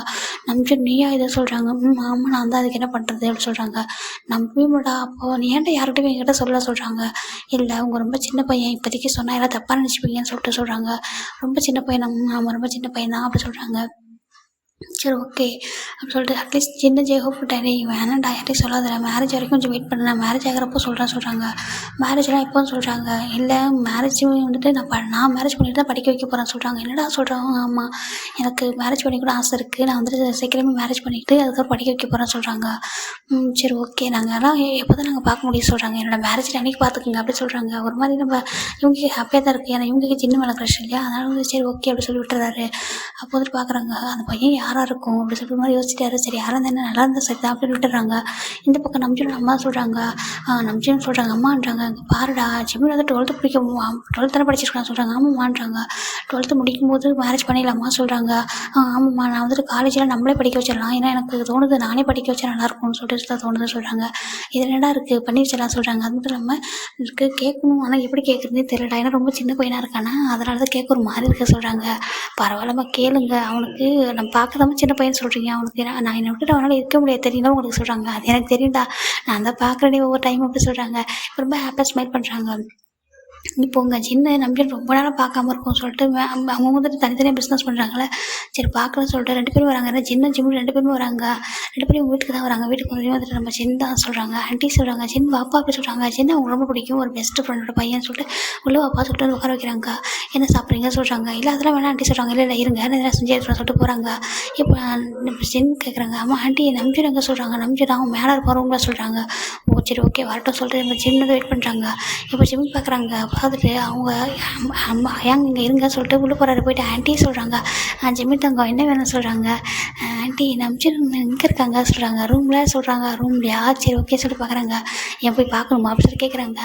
நம்பிச்சு நீயா இதை சொல்கிறாங்க. ஆமாம் நான் தான் அதுக்கு என்ன பண்ணுறது அப்படின்னு சொல்கிறாங்க. நம்பவே முடியா. அப்போ நீ ஏன்டா யார்கிட்டையும் என்கிட்ட சொல்ல சொல்கிறாங்க. இல்லை அவங்க ரொம்ப சின்ன பையன், இப்போதைக்கு சொன்னால் எல்லாம் தப்பாக நினச்சிப்பீங்கன்னு சொல்லிட்டு சொல்கிறாங்க. ரொம்ப சின்ன பையன், ஆமாம் ரொம்ப சின்ன பையன் தான் அப்படி சொல்கிறாங்க. சரி ஓகே அப்படின்னு சொல்லிட்டு அட்லீஸ்ட் சின்ன ஜேஹோப் டேடி வேணாண்டா யார்ட்டையும் சொல்லாத, மேரேஜ் வரைக்கும் கொஞ்சம் வெயிட் பண்ணேன், மேரேஜ் ஆகிறப்போ சொல்கிறாங்க. மேரேஜ்லாம் எப்போன்னு சொல்கிறாங்க. இல்லை மேரேஜ் வந்துட்டு நான் மேரேஜ் பண்ணிட்டு தான் படிக்க வைக்க போகிறேன்னு சொல்கிறாங்க. என்னடா சொல்கிறாங்க. ஆமாம் எனக்கு மேரேஜ் பண்ணி கூட ஆசை இருக்குது, நான் வந்துட்டு சீக்கிரமே மேரேஜ் பண்ணிவிட்டு அதுக்கப்புறம் படிக்க வைக்க போகிறேன்னு சொல்கிறாங்க. சரி ஓகே நாங்கள் எல்லாம் எப்போ தான் நாங்கள் பார்க்க முடியும் சொல்கிறாங்க. என்னோட மேரேஜ் அன்றைக்கி பார்த்துக்குங்க அப்படி சொல்கிறாங்க. ஒரு மாதிரி நம்ம இவங்களுக்கு ஹாப்பியாக தான் இருக்குது, ஏன்னா இவங்களுக்கு சின்ன மேலே க்ரஷ் இல்லையா, அதனால் வந்து சரி ஓகே அப்படி சொல்லி விட்டுறாரு. அப்போ வந்துட்டு பார்க்குறாங்க அந்த பையன் யாராக இருக்கும் அப்படி சொல்லிட்டு மாதிரி யோசிச்சிட்டாரு. சரி யாராக இருந்தால் நல்லா இருந்தால் சரி தான் அப்படின்னு விட்டுறாங்க. இந்த பக்கம் நம்ஜன் அம்மா சொல்கிறாங்க. நம்ஜன் சொல்கிறாங்க அம்மான்றாங்க, அங்கே பாருடா ஜிம்மில் வந்து 12th படிக்கும் 12th தானே படிச்சிருக்கான்னு சொல்கிறாங்க. ஆமாம்மான்றாங்க. 12th முடிக்கும் போது மேரேஜ் பண்ணிடலாமா சொல்கிறாங்க. ஆமாம்மா நான் வந்துட்டு காலேஜில் நம்மளே படிக்க வச்சிடலாம், ஏன்னா எனக்கு தோணுது நானே படிக்க வச்சா நல்லாயிருக்கும்னு சொல்லிட்டு தான் தோணுது சொல்கிறாங்க. இது என்னடா இருக்குது பண்ணி வச்சிடலாம் சொல்கிறாங்க. அது மட்டும் இல்லாமல் இருக்குது கேட்கணும், ஆனால் எப்படி கேட்குறதுனே தெரியலடா, ஏன்னா ரொம்ப சின்ன பையனாக இருக்கானா அதனால தான் கேட்க ஒரு மாதிரி இருக்க சொல்கிறாங்க. பரவாயில்லம்மா கேளுங்க, அவனுக்கு நம்ம பார்க்காம சின்ன பையன் சொல்கிறீங்க, அவனுக்கு நான் என்னை விட்டுட்டு அவனால் இருக்க முடியாது தெரியுங்களா உங்களுக்கு சொல்கிறாங்க. அது எனக்கு தெரியும்டா, நான் தான் பார்க்குறேனே ஒவ்வொரு டைம் அப்படி சொல்கிறாங்க. ரொம்ப ஹாப்பியாக ஸ்மைல் பண்ணுறாங்க. இப்போ உங்கள் சின்ன நம்பிக்கை ரொம்ப நாளாக பார்க்காம இருக்கும் சொல்லிட்டு அவங்க வந்துட்டு தனித்தனியாக பிஸ்னஸ் பண்ணுறாங்களே, சரி பார்க்கலாம்னு சொல்லிட்டு 2 பேரும் வராங்க. சின்ன ஜிம்மு 2 பேருமே வராங்க. 2 பேரும் வீட்டுக்கு தான் வராங்க. வீட்டுக்கு வந்துட்டு நம்ம சின்ன தான் சொல்கிறாங்க. ஆண்டி சொல்கிறாங்க, சின்ன பாப்பா அப்படி சொல்கிறாங்க. சின்ன அவங்க ரொம்ப பிடிக்கும், ஒரு பெஸ்ட் ஃப்ரெண்டோட பையன் சொல்லிட்டு உள்ளே பாப்பா சொல்லிட்டு வந்து உட்கார வைக்கிறாங்க. என்ன சாப்பிட்றீங்கன்னு சொல்கிறாங்க. இல்லை அதெல்லாம் வேணாம் ஆண்டி சொல்கிறாங்க. இல்லை இருங்க எதாவது செஞ்சு எடுத்துகிட்டு சொல்லிட்டு போகிறாங்க. இப்போ நம்ம சின்ன கேட்குறாங்க, அம்மா ஆண்டி நம்பிச்சு எங்கே சொல்கிறாங்க. நம்பிச்சு அவன் மேலே இருப்பார் ரூம்ல சொல்கிறாங்க. ஓ சரி ஓகே வரட்டும் சொல்லிட்டு நம்ம சின்னதை வெயிட் பண்ணுறாங்க. இப்போ ஜிம் பார்க்குறாங்க. பார்த்துட்டு அவங்க அம்மா ஏங்க இங்கே இருங்க சொல்லிட்டு உள்ளே போகிறாரு. போயிட்டு ஆண்டி சொல்கிறாங்க, ஜிம்மி தங்கம் என்ன வேணும்னு சொல்கிறாங்க. ஆண்டி நம்பிச்சு எங்கே இருக்காங்க சொல்கிறாங்க. ரூமில் சொல்கிறாங்க. ரூம்லையா சரி ஓகே சொல்லிட்டு பார்க்குறாங்க. ஏன் போய் பார்க்கணுமா அப்படின்னு சொல்லி கேட்குறாங்க.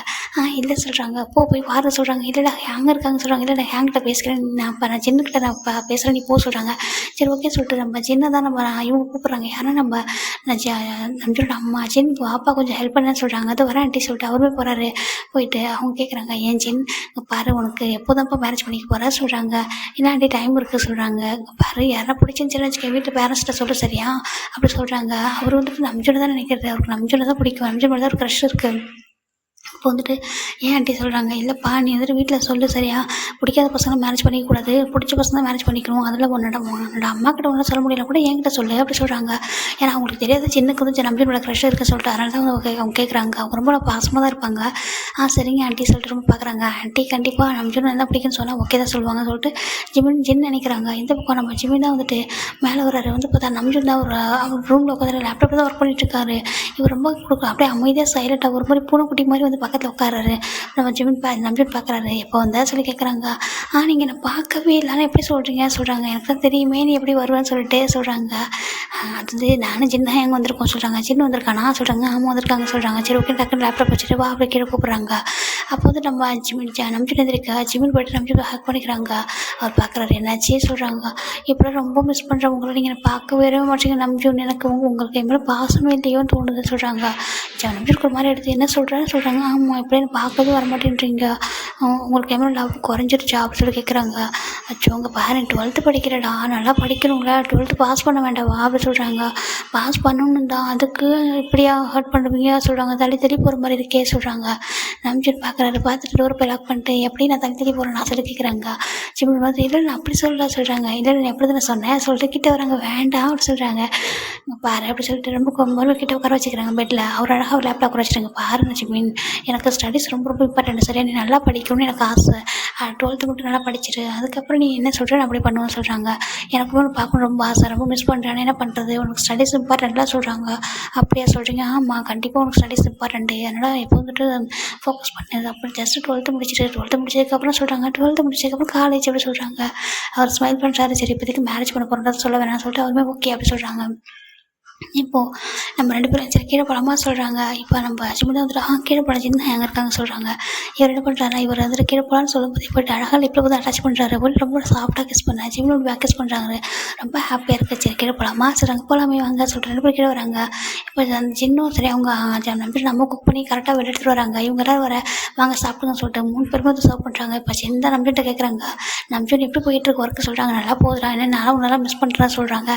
இல்லை சொல்கிறாங்க. போய் பாரு சொல்கிறாங்க. இல்லைடா அங்கே இருக்காங்க சொல்கிறாங்க. இல்லை நான் ஹேங்கிட்ட பேசுகிறேன், நான் சின்னக்கிட்ட நான் பேசுகிறேன் நீ போ சொல்கிறாங்க. சரி ஓகே சொல்லிட்டு நம்ம சின்ன தான் நம்ம இவங்க கூப்பிட்றாங்க. யாரும் நம்ம நம்பிச்சோட அம்மா சின்ன பாப்பா கொஞ்சம் ஹெல்ப் பண்ணேன்னு சொல்கிறாங்க. அது வரேன் ஆண்டி சொல்லிட்டு அவருமே போகிறாரு. போயிட்டு அவங்க கேட்குறாங்க, ஏன் சின்ன பாரு உனக்கு எப்போதான்ப்பா மேரேஜ் பண்ணிக்க போகிறா சொல்கிறாங்க. என்ன ஆண்டி டைம் இருக்குது சொல்கிறாங்க. பாரு யாரா பிடிச்சின்னு சொல்லி வச்சுக்க வீட்டு பேரண்ட்ஸ்கிட்ட சொல்ல சரியா அப்படி சொல்கிறாங்க. அவர் வந்துட்டு நம்பிச்சோட தான் நினைக்கிறது. அவருக்கு நம்பிச்சோட தான் பிடிக்கும். நம்பிச்சோட தான் ஒரு க்ரஷ் இருக்குது. இப்போ வந்துட்டு ஏன் ஆண்டி சொல்கிறாங்க, இல்லைப்பா நீ வந்துட்டு வீட்டில் சொல்லு சரியா, பிடிக்காத பசங்க மேரேஜ் பண்ணிக்கக்கூடாது, பிடிச்ச பசங்க தான் மேரேஜ் பண்ணிக்கணும். அதில் உன்னோட அம்மா கிட்ட ஒன்றும் சொல்ல முடியல கூட என்கிட்ட சொல்லு அப்படி சொல்கிறாங்க. ஏன்னா அவங்களுக்கு தெரியாது சின்னக்கு வந்து நம்பியோட க்ரஷ் இருக்க சொல்லிட்டு அதனால தான் அவங்க கேட்குறாங்க. அவங்க ரொம்ப பாசமாக தான் இருப்பாங்க. சரிங்க ஆண்டி சொல்லிட்டு ரொம்ப பார்க்குறாங்க. ஆண்டி கண்டிப்பாக நம்பியோட என்ன பிடிக்குன்னு சொன்னால் ஓகே தான் சொல்லுவாங்க சொல்லிட்டு ஜின்னு நினைக்கிறாங்க. இந்த பக்கம் நம்ம ஜிம்மி தான் வந்துட்டு மேலே வர்றாரு. வந்து பார்த்தா நம்பியோட தான் அவர் ரூமில் உட்காந்து லேப்டாப்பில் தான் ஒர்க் பண்ணிட்டு இருக்காரு. இவர் ரொம்ப அப்படியே அமைதியாக சைலண்ட்டாக ஒரு மாதிரி பூனைக்குட்டி மாதிரி வந்து பக்கத்தில் உட்காராரு. நம்ம நம்பிட்டு பார்க்குறாரு. எப்போ வந்தா சொல்லி கேட்குறாங்க. நீங்கள் என்னை பார்க்கவே இல்லைன்னா எப்படி சொல்கிறாங்க. எனக்கு தான் தெரியுமே நீ எப்படி வருவேன்னு சொல்லிட்டு சொல்கிறாங்க. அது வந்து நானும் சின்ன எங்கே வந்திருக்கோம் சொல்கிறாங்க. சின்ன வந்திருக்கானா சொல்கிறாங்க. ஆமாம் வந்திருக்காங்க சொல்கிறாங்க. சரி ஓகே டக்குன்னு லேப்டாப் வச்சுட்டு வா அப்படி கீழே கூப்பிட்றாங்க. அப்போ வந்து நம்ம நம்பிட்டு இருந்திருக்கா ஜிம்மின் போய்ட்டு நம்பிட்டு ஹேக் பண்ணிக்கிறாங்க. அவர் பார்க்குறாரு. என்னாச்சே சொல்கிறாங்க. இப்போலாம் ரொம்ப மிஸ் பண்ணுறேன் உங்களை, நீங்கள் பார்க்கவே மாட்டீங்க நம்பி எனக்கு உங்களுக்கு என் மேலே பாசமே இல்லையோன்னு தோணுது சொல்கிறாங்க. நம்பி இருக்கிற மாதிரி எடுத்து என்ன சொல்கிறேன்னு சொல்கிறாங்க. ஆமாம் எப்படி என்ன பார்க்கவே வரமாட்டேன்றீங்க, உங்களுக்கு எவ்வளோ லவ் குறைஞ்சிருச்சா அப்படின்னு சொல்லி கேட்குறாங்க. அச்சோ உங்கள் பேரண்ட் 12th படிக்கிறடா, நல்லா படிக்கணுங்களா, 12th பாஸ் பண்ண வேண்டாவா அப்படி சொல்கிறாங்க. பாஸ் பண்ணணும் தான், அதுக்கு இப்படியா ஹர்ட் பண்ணுவீங்க சொல்கிறாங்க. தள்ளி போகிற மாதிரி இருக்கே சொல்கிறாங்க. நம்பிச்சுட்டு பார்க்குறாரு. பார்த்துட்டு டோர் போய் லாக் பண்ணிட்டு எப்படி நான் தள்ளி போகிறேன் நான் சொல்லி கேட்குறாங்க. சிம்பிள் மாதிரி இல்லை நான் அப்படி சொல்லலாம் சொல்கிறாங்க. இல்லை நான் எப்படி தான் சொன்னேன் சொல்லிட்டு கிட்ட வராங்க. வேண்டாம் அப்படி சொல்கிறாங்க. பாரு அப்படி சொல்லிட்டு ரொம்ப மறுபடியும் கிட்ட உட்கார வச்சுக்கிறாங்க பெட்டில். அவர் அழகாக ஒரு லேப்டாப் உட்கார வச்சுருங்க. பாருங்க ஜிமின், எனக்கு ஸ்டடீஸ் ரொம்ப இம்பார்ட்டன்ட் சரியா, நீ நல்லா படிக்கணும்னு எனக்கு ஆசை. 12th மட்டும் நல்லா படிச்சிரு, அதுக்கப்புறம் நீ என்ன சொல்கிற அப்படி பண்ணுவேன்னு சொல்கிறாங்க. எனக்கு ஒன்று பார்க்கணும் ரொம்ப ஆசை, ரொம்ப மிஸ் பண்ணுறேன், என்ன பண்ணுறது, உனக்கு ஸ்டடீஸ் இம்பார்ட்டண்ட்லாம் சொல்கிறாங்க. அப்படியா சொல்கிறீங்க. ஆமாம் கண்டிப்பாக உனக்கு ஸ்டடீஸ் இம்பார்ட்டண்ட்டு, அதனால் எப்போ வந்துட்டு ஃபோக்கஸ் பண்ணது. அப்புறம் ஜஸ்ட்டு 12th முடிச்சிட்டு 12th முடிச்சதுக்கப்புறம் சொல்கிறாங்க. 12th முடிச்சதுக்கப்புறம் காலேஜ் அப்படி சொல்கிறாங்க. அவர் ஸ்மைல் பண்ணுறாரு. சரி இப்போதைக்கு மேரேஜ் பண்ண போகிறதா சொல்ல வேணாம்னு சொல்லிட்டு அவருமே ஓகே அப்படி சொல்கிறாங்க. இப்போது நம்ம 2 பேரும் சரி கீழே போகலாமா சொல்கிறாங்க. இப்போ நம்ம அஜிமுடன் வந்துட்டு கீழே போகலாம் சின்ன எங்கே இருக்காங்க சொல்கிறாங்க. இவர் என்ன பண்ணுறாரு, இவர் வந்துட்டு கீழே போகலான்னு சொல்லும்போது இப்போ அழகாக லிப்பில் வந்து அட்டாச் பண்ணுறாரு. ரொம்ப சாஃப்டாக கிஸ் பண்ண அஜிமுடன் பேக் கிஸ் பண்ணுறாங்க. ரொம்ப ஹாப்பியாக இருக்குது. சரி கீழே போகலாமா சொல்கிறாங்க. போகலாமே வாங்க சொல்லிட்டு 2 பேரும் கீழே வராங்க. இப்போ அந்த சின்னும் சரி அவங்க நம்பி நம்ம குக் பண்ணி கரெக்டாக வெளில எடுத்துகிட்டு வராங்க. இவங்க எல்லாரும் வர வாங்க சாப்பிடுங்கன்னு சொல்லிட்டு 3 பேருமே வந்து சர்வ் பண்ணுறாங்க. இப்போ சின்ன நம்பிட்டு கேட்குறாங்க. நம்பிட்டு எப்படி போயிட்டு இருக்கு ஒர்க்கு சொல்கிறாங்க. நல்லா போகுதுடா, என்ன நான் உன்னெல்லாம் மிஸ் பண்ணுறேன்னு சொல்கிறாங்க.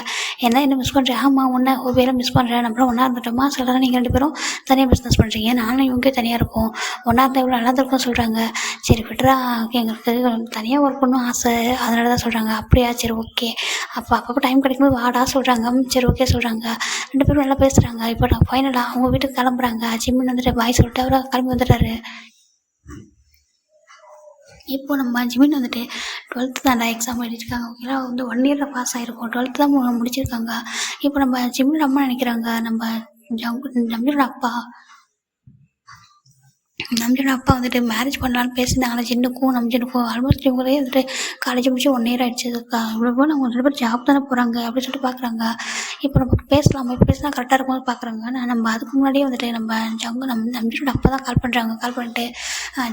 என்ன மிஸ் பண்ணுறேன். ஆமாம் உன்னை வேலை மிஸ் பண்ணுறேன், நம்மளும் ஒன்றா இருந்துட்டோமா சொல்கிறாங்க. நீங்கள் 2 பேரும் தனியாக பிஸ்னஸ் பண்ணுறீங்க, நானும் இவங்க தனியாக இருக்கும், ஒன்றா இருந்தால் இவ்வளோ நல்லா இருக்கும் சொல்கிறாங்க. சரி விட்றா, எங்களுக்கு தனியாக ஒர்க் பண்ணணும் ஆசை, அதனால தான் சொல்கிறாங்க. அப்படியா சரி ஓகே, அப்போ டைம் கிடைக்கும்போது வாடா சொல்கிறாங்க. சரி ஓகே சொல்கிறாங்க. 2 பேரும் நல்லா பேசுகிறாங்க. இப்போ நான் ஃபைனலாக அவங்க வீட்டுக்கு கிளம்புறாங்க. ஜிம்மின் வந்துட்டு பாய் சொல்லிட்டு அவரை கிளம்பி வந்துடுறாரு. இப்போ நம்ம ஜிமின் வந்துட்டு 12th தான்டா எக்ஸாம் எழுதிருக்காங்க. ஓகேங்களா, வந்து 1 இயரில் பாஸ் ஆகிருக்கும். 12th தான் முடிச்சிருக்காங்க. இப்போ நம்ம ஜிமின் அம்மா நினைக்கிறாங்க, நம்ம ஜம்மியோட அப்பா வந்துட்டு மேரேஜ் பண்ணலான்னு பேசினாங்களே ஜின்னுக்கும் நம்ஜினுக்கும். ஆல்மோஸ்ட் இவங்களே வந்துட்டு காலேஜ் முடிச்சு 1 இயர் ஆகிடுச்சு. இவ்வளோ நம்ம 2 பேர் ஜாப் தானே போகிறாங்க அப்படின்னு சொல்லிட்டு பார்க்குறாங்க. இப்போ நம்ம பேசலாமா, இப்போ பேசினா கரெக்டாக இருக்கும்போது பார்க்குறாங்க. நம்ம அதுக்கு முன்னாடியே வந்துட்டு நம்ம நம்ஜினோட அப்பா தான் கால் பண்ணுறாங்க. கால் பண்ணிட்டு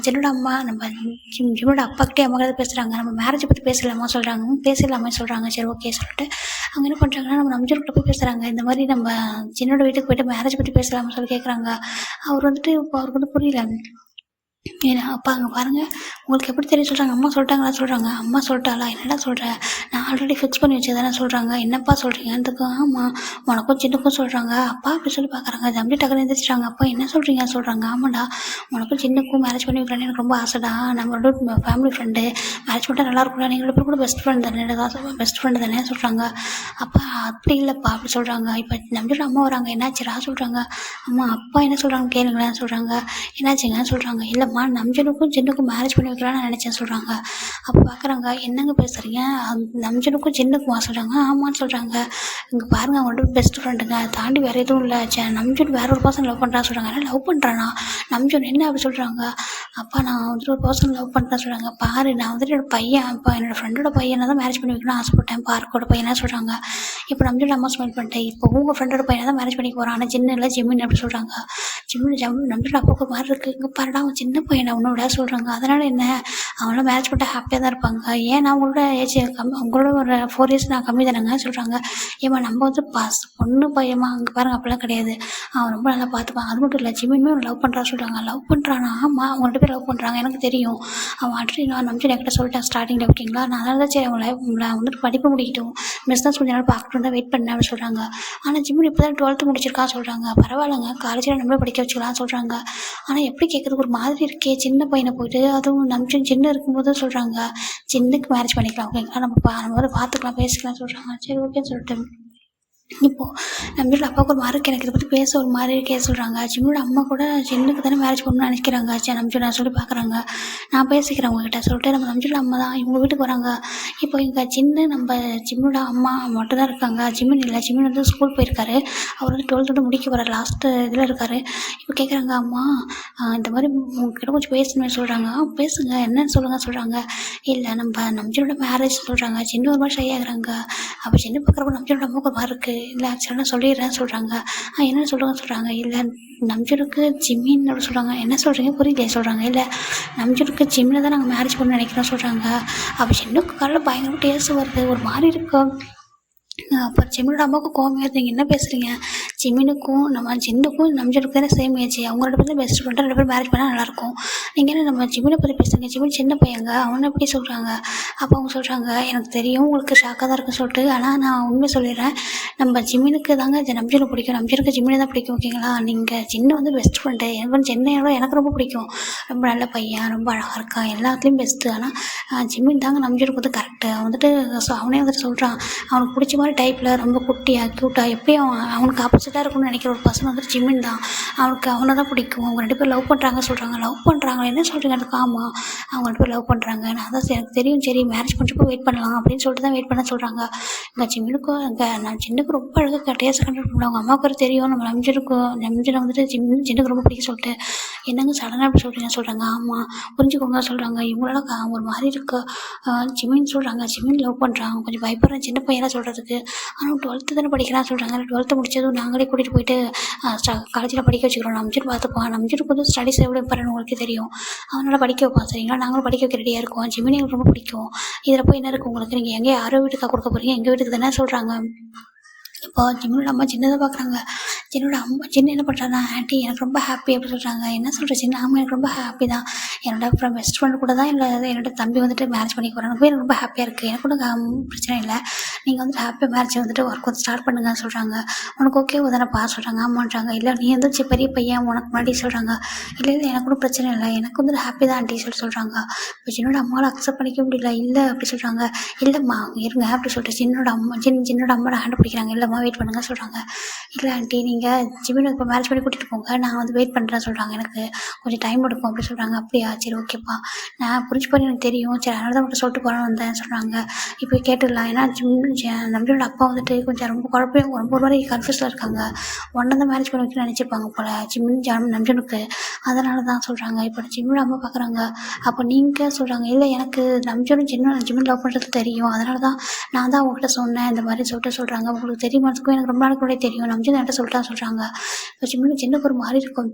ஜின்னோட அம்மா நம்ம ஜிம்மோட அப்பாக்கிட்டே அம்மா கிட்ட பேசுகிறாங்க. நம்ம மேரேஜை பற்றி பேசலாமா சொல்கிறாங்க. பேசலாமே சொல்கிறாங்க. சரி ஓகே சொல்லிட்டு அவங்க என்ன பண்ணுறாங்கன்னா நம்ம நம்ஜின்கிட்ட போய் பேசுகிறாங்க. இந்த மாதிரி நம்ம ஜின்னோட வீட்டுக்கு போய்ட்டு மேரேஜ் பற்றி பேசலாமா சொல்லி கேட்குறாங்க. அவர் வந்துட்டு இப்போ அவருக்கு வந்து புரியல. ஏன்னா அப்பா அங்கே பாருங்கள் உங்களுக்கு எப்படி தெரியும் சொல்கிறாங்க. அம்மா சொல்லிட்டாங்களா சொல்கிறாங்க. அம்மா சொல்லிட்டாளா, என்னடா சொல்கிறேன், நான் ஆல்ரெடி ஃபிக்ஸ் பண்ணி வச்சு தானே சொல்கிறாங்க. என்னப்பா சொல்கிறீங்கன்றதுக்கு ஆமாம் உனக்கும் சின்னக்கும் சொல்கிறாங்க. அப்பா அப்படி சொல்லி பார்க்குறாங்க. தம்பி டக்குனு எழுந்திரிச்சிட்டாங்க. அப்பா என்ன சொல்கிறீங்க சொல்கிறாங்க. ஆமாடா உனக்கும் சின்னக்கும் மேரேஜ் பண்ணி வைக்கலான்னு எனக்கு ரொம்ப ஆசைடா. நம்மளோட ஃபேமிலி ஃப்ரெண்டு மேரேஜ் பண்ணால் நல்லா இருக்கும்ல. நீங்கள் 2 பேரும் கூட பெஸ்ட் ஃப்ரெண்ட் தானே பெஸ்ட் ஃப்ரெண்டு தானே சொல்கிறாங்க. அப்பா அப்படி இல்லைப்பா அப்படி சொல்கிறாங்க. இப்போ நம்பியோட அம்மா வராங்க. என்னாச்சுடா சொல்கிறாங்க. அம்மா அப்பா என்ன சொல்கிறாங்க கேளுங்களேன் சொல்கிறாங்க. என்னாச்சுங்க சொல்கிறாங்க. இல்லைம்மா நம்ஜனுக்கும் சின்னுக்கும் மேரேஜ் பண்ணி வைக்கலான்னு நினச்சேன் சொல்கிறாங்க. அப்போ பார்க்குறாங்க. என்னங்க பேசுகிறீங்க நம்ஜனுக்கும் சின்னுக்குமா சொல்கிறாங்க. ஆமான்னு சொல்கிறாங்க. இங்கே பாருங்கள் அவங்களோட பெஸ்ட் ஃப்ரெண்டுங்க தாண்டி வேறு எதுவும் இல்லை. நம்ஜன் வேற ஒரு பர்சன் லவ் பண்ணுறான்னு சொல்கிறாங்க. என்ன லவ் பண்ணுறானா நம்ஜன் என்ன அப்படி சொல்கிறாங்க. அப்பா நான் வந்துட்டு ஒரு பர்சன் லவ் பண்ணுறேன்னு சொல்கிறாங்க. பாரு நான் வந்துட்டு என்னோட பையன் இப்போ என்னோட ஃப்ரெண்டோட பையனை தான் மேரேஜ் பண்ணி வைக்கணும்னு ஆசைப்பட்டேன். பார்க்கோட பையனா சொல்கிறாங்க. இப்போ நம்ஜன் அம்மா ஸ்மெல் பண்ணிட்டேன். இப்போ உங்கள் ஃப்ரெண்டோட பையனை தான் மேரேஜ் பண்ணி போகிறான். ஆனால் சின்ன இல்லை ஜிம்மின் அப்படி சொல்கிறாங்க. நம்ஜன் அப்பாவுக்கு ஒரு மாதிரி இருக்குது. இங்கே பாருடா அவன் சின்ன பையனை உன்னோட சொல்கிறாங்க. அதனால் என்ன அவங்களாம் மேரேஜ் பண்ணிட்டா ஹாப்பியாக தான் இருப்பாங்க. ஏன் நான் உங்களோட ஏஜ் உங்களோட ஒரு 4 இயர்ஸ் நான் கம்மி தானேங்க சொல்கிறாங்க. ஏம்மா நம்ம வந்து பொண்ணு பையமா அங்கே பாருங்க அப்படிலாம் கிடையாது. அவன் ரொம்ப நல்லா பார்த்துப்பான். அது மட்டும் இல்லை ஜிம்மின்மே அவன் லவ் பண்ணுறான்னு சொல்கிறாங்க. லவ் பண்ணுறானா ஆமாம் அவங்க 2 பேர் லவ் பண்ணுறாங்க எனக்கு தெரியும். அவன் ஆல்ரெடி நான் நம்பிச்சு என்கிட்ட சொல்லிட்டேன் ஸ்டார்டிங்கில் ஓகேங்களா. நான் அதனால தான் சரி அவங்கள வந்துட்டு படிப்பு முடிக்கட்டும் மிஸ் தான் கொஞ்ச நாள் பார்க்கணும் தான் வெயிட் பண்ணேன் அப்படின்னு சொல்கிறாங்க. ஆனால் ஜிம்மின் இப்போ தான் 12th முடிச்சிருக்கான்னு சொல்கிறாங்க. பரவாயில்லைங்க காலேஜில் நம்மளே படிக்க வச்சுக்கலாம்னு சொல்கிறாங்க. ஆனால் எப்படி கேட்குறதுக்கு ஒரு மாதிரி இருக்கே சின்ன பையனை போயிட்டு அதுவும் நம்பிச்சு சின்ன இருக்கும்போது சொல்கிறாங்க. சின்னக்கு மேரேஜ் பண்ணிக்கலாம் ஓகேங்களா நம்ம வந்து பார்த்துக்கலாம் பேசிக்கலாம் சொல்கிறாங்க. சரி ஓகேன்னு சொல்லிட்டு இப்போது நம்பியோட அப்பாவுக்கு ஒரு மாதிரி இருக்குது. எனக்கு இதை பற்றி பேச ஒரு மாதிரி இருக்கே சொல்கிறாங்க. ஜிம்மியோட அம்மா கூட சின்னுக்கு தானே மேரேஜ் பண்ணணும்னு நினைக்கிறாங்க. சரி நம்பியோட நான் சொல்லி பார்க்குறாங்க. நான் பேசிக்கிறேன் உங்ககிட்ட சொல்லிட்டு நம்ம நம்பியோட அம்மா தான் இவங்க வீட்டுக்கு வராங்க. இப்போ இங்கே சின்ன நம்ம ஜிம்மியோட அம்மா மட்டும் தான் இருக்காங்க. ஜிம்மின் இல்லை ஜிம்மின் வந்து ஸ்கூல் போயிருக்காரு. அவர் வந்து 12th முடிக்க வர லாஸ்ட்டு இதில் இருக்கார். இப்போ கேட்குறாங்க அம்மா இந்த மாதிரி உங்ககிட்ட கொஞ்சம் பேசணுமே சொல்கிறாங்க. பேசுங்க என்னன்னு சொல்கிறாங்க. இல்லை நம்ம நம்பியோட மேரேஜ் சொல்கிறாங்க. சின்ன ஒரு மாதிரி ஷை ஆகுறாங்க. அப்போ சின்ன பார்க்குறப்ப நம்பியோட அம்மாவுக்கு ஒரு மாதிரி இருக்குது. இல்லை ஆக்சுவலாக நான் சொல்லிடுறேன்னு சொல்கிறாங்க. என்ன சொல்கிறாங்க. இல்லை நம்ஜனுக்கு ஜிம்மின் அப்படி சொல்கிறாங்க. என்ன சொல்கிறீங்க புரியலையே சொல்கிறாங்க. இல்லை நம்ஜனுக்கு ஜிம்மில் தான் நாங்கள் மேரேஜ் பண்ண நினைக்கிறோம் சொல்கிறாங்க. அப்போ சின்னுக்கு காலையில் பயங்கரமாக டேஸ்ட் வருது ஒரு மாதிரி இருக்கும். அப்போ ஜிம்மினோட அம்மாவுக்கும் கோவமே வருது. நீங்கள் என்ன பேசுகிறீங்க ஜிம்மினுக்கும் நம்ம சின்னுக்கும் நம்ஜனுக்கும் தானே சேம் ஏஜ். அவங்க 2 பேரும் பெஸ்ட் ஃப்ரெண்டாக 2 பேரும் மேரேஜ் பண்ணால் நல்லாயிருக்கும். நீங்கள் என்ன நம்ம ஜிம்மினை பற்றி பேசுகிறீங்க. ஜிம்மின் சின்ன பையங்க அவனை எப்படி சொல்கிறாங்க. அப்போ அவங்க சொல்கிறாங்க எனக்கு தெரியும் உங்களுக்கு ஷாக்காக தான் இருக்குன்னு சொல்லிட்டு. ஆனால் நான் உண்மை சொல்லிடுறேன் நம்ம ஜிம்மினுக்கு தாங்க நம்ஜனை பிடிக்கும். நம்ஜனுக்கு ஜிம்மினை தான் பிடிக்கும் ஓகேங்களா. நீங்கள் சின்ன வந்து பெஸ்ட் ஃப்ரெண்டு எனக்கு சென்னையோட எனக்கு ரொம்ப பிடிக்கும். ரொம்ப நல்ல பையன் ரொம்ப அழகாக இருக்கான் எல்லாத்துலேயும் பெஸ்ட்டு. ஆனால் ஜிம்மின் தாங்க நம்ஜனுக்கு வந்து கரெக்டு. அவன் வந்துட்டு அவனே வந்துட்டு சொல்கிறான் அவனுக்கு பிடிச்ச மாதிரி டைப்பில் ரொம்ப குட்டியாக க்யூட்டாக எப்படியும் அவனுக்கு ஆப்போசிட்டாக இருக்கும்னு நினைக்கிற ஒரு பர்சன் வந்துட்டு ஜிம்மின் தான். அவனை தான் பிடிக்கும். அவங்க 2 பேர் லவ் பண்ணுறாங்க சொல்கிறாங்க. லவ் பண்ணுறாங்க என்ன சொல்கிறீங்க எனக்கு. ஆமாம் அவங்க 2 பேர் லவ் பண்ணுறாங்க. நான் தான் எனக்கு தெரியும் சரி மேரேஜ் பண்ணிட்டு வெயிட் பண்ணலாம் அப்படின்னு சொல்லிட்டு தான் வெயிட் பண்ண சொல்கிறாங்க. இங்கே ஜிம்மினுக்கும் நான் சின்னுக்கு ரொம்ப அழகாக டேஸ்ட் கண்ட்ரோல் பண்ணுவாங்க. அவங்க அம்மாவுக்கு ஒரு தெரியும் நம்ம நம்ஜனை வந்துட்டு சின்னுக்கு ரொம்ப பிடிக்கும் சொல்லிட்டு. என்னங்க சடனாக அப்படி சொல்கிறீங்க சொல்கிறாங்க. ஆமாம் புரிஞ்சுக்கோங்க சொல்கிறாங்க. இவங்களால ஒரு மாதிரி இருக்கு ஜிம்மின்னு சொல்கிறாங்க. ஜிம்மின் லவ் பண்ணுறாங்க கொஞ்சம் பயப்படுறேன் சின்ன பையனாக சொல்கிறதுக்கு. ஆனால் 12th தானே படிக்கிறான்னு சொல்கிறாங்க. 12th முடிச்சதும் நாங்களே கூட்டிகிட்டு போயிட்டு காலேஜில் படிக்க வச்சுக்கிறோம். நம்ஜன் பார்த்துப்போம். நம்ஜனுக்கு வந்து ஸ்டடீஸ் எவ்வளோ இம்பார்ட்டன் உங்களுக்கு தெரியும். அதனால் படிக்க வைப்போம் சரிங்களா. நாங்களும் படிக்க வைக்க ரெடியாக இருக்கோம். ஜிம்மின் எங்களுக்கு ரொம்ப பிடிக்கும். இதில் போய் என்ன இருக்குது உங்களுக்கு. நீங்கள் எங்கேயும் யாரோ வீட்டுக்காக கொடுக்க போகிறீங்க எங்கள் வீட்டுக்கு தானே சொல்கிறாங்க. இப்போ ஜிம்மினோட அம்மா சின்னதாக பார்க்குறாங்க. சின்னோட அம்மா சின்ன என்ன பண்ணுறாங்க. ஆண்டி எனக்கு ரொம்ப ஹாப்பி அப்படி சொல்கிறாங்க. என்ன சொல்கிற சின்ன ஆமாம் எனக்கு ரொம்ப ஹாப்பி தான். என்னோட பெஸ்ட் ஃப்ரெண்டு கூட தான் என்னோட தம்பி வந்துட்டு மேரேஜ் பண்ணி போகிறாங்க. எனக்கு ரொம்ப ஹாப்பியாக இருக்குது. எனக்கு கூட பிரச்சனை இல்லை. நீங்கள் வந்துட்டு ஹாப்பியாக மேரேஜ் வந்துட்டு ஒர்க் வந்து ஸ்டார்ட் பண்ணுங்கன்னு சொல்கிறாங்க. உனக்கு ஓகே தானேப்பா சொல்கிறாங்க. ஆமான்றாங்க. இல்லை நீ வந்து பெரிய பையன் உனக்கு முன்னாடி சொல்கிறாங்க. இல்லை எனக்கு கூட பிரச்சனை இல்லை எனக்கு வந்துட்டு ஹாப்பி தான் ஆண்டி சொல்கிறாங்க. இப்போ சின்னோட அம்மாவில் அக்செப்ட் பண்ணிக்க முடியல. இல்லை அப்படி சொல்கிறாங்க. இல்லைம்மா இருங்க அப்படி சொல்லிட்டு சின்னோட அம்மாவோட ஹேண்ட் பிடிக்கிறாங்க. இல்லைம்மா வெயிட் பண்ணுங்க சொல்கிறாங்க. இல்லை ஆண்டி நீங்கள் ஜிம்மினை இப்போ மேரேஜ் பண்ணி கூட்டிகிட்டு போங்க நான் வந்து வெயிட் பண்ணுறேன்னு சொல்கிறாங்க. எனக்கு கொஞ்சம் டைம் எடுக்கும் அப்படி சொல்கிறாங்க. அப்படியா சரி ஓகேப்பா நான் புரிஞ்சுப்பாரு எனக்கு தெரியும். சரி அதனால தான் மட்டும் சொல்லிட்டு போகிறேன் வந்தேன் சொல்கிறாங்க. இப்போ கேட்டுடலாம். ஏன்னா நம்மளோட அப்பா வந்துட்டு கொஞ்சம் ரொம்ப குழப்பம் ரொம்ப ஒரு மாதிரி கன்ஃபியூஸில் இருக்காங்க. ஒன்றை தான் மேரேஜ் பண்ணி வைக்கணும்னு நினச்சிருப்பாங்க போல் நம்ஜனுக்கு. அதனால தான் சொல்கிறாங்க. இப்போ ஜிம்மியோட அம்மா பார்க்குறாங்க. அப்போ நீங்கள் சொல்கிறாங்க. இல்லை எனக்கு நம்ஜனும் ஜிம்மின் லவ் பண்ணுறது தெரியும். அதனால தான் நான் தான் உங்கள்கிட்ட சொன்னேன் இந்த மாதிரி சொல்கிறாங்க. உங்களுக்கு தெரியுமா எனக்கு ரொம்ப நாளுக்கு முன்னாடியே தெரியும். நம்ஜன் என்கிட்ட சொல்லிட்டா சொல்கிறாங்க. இப்போ ஜிம்மினுக்கு சின்ன ஒரு மாதிரி இருக்கும்.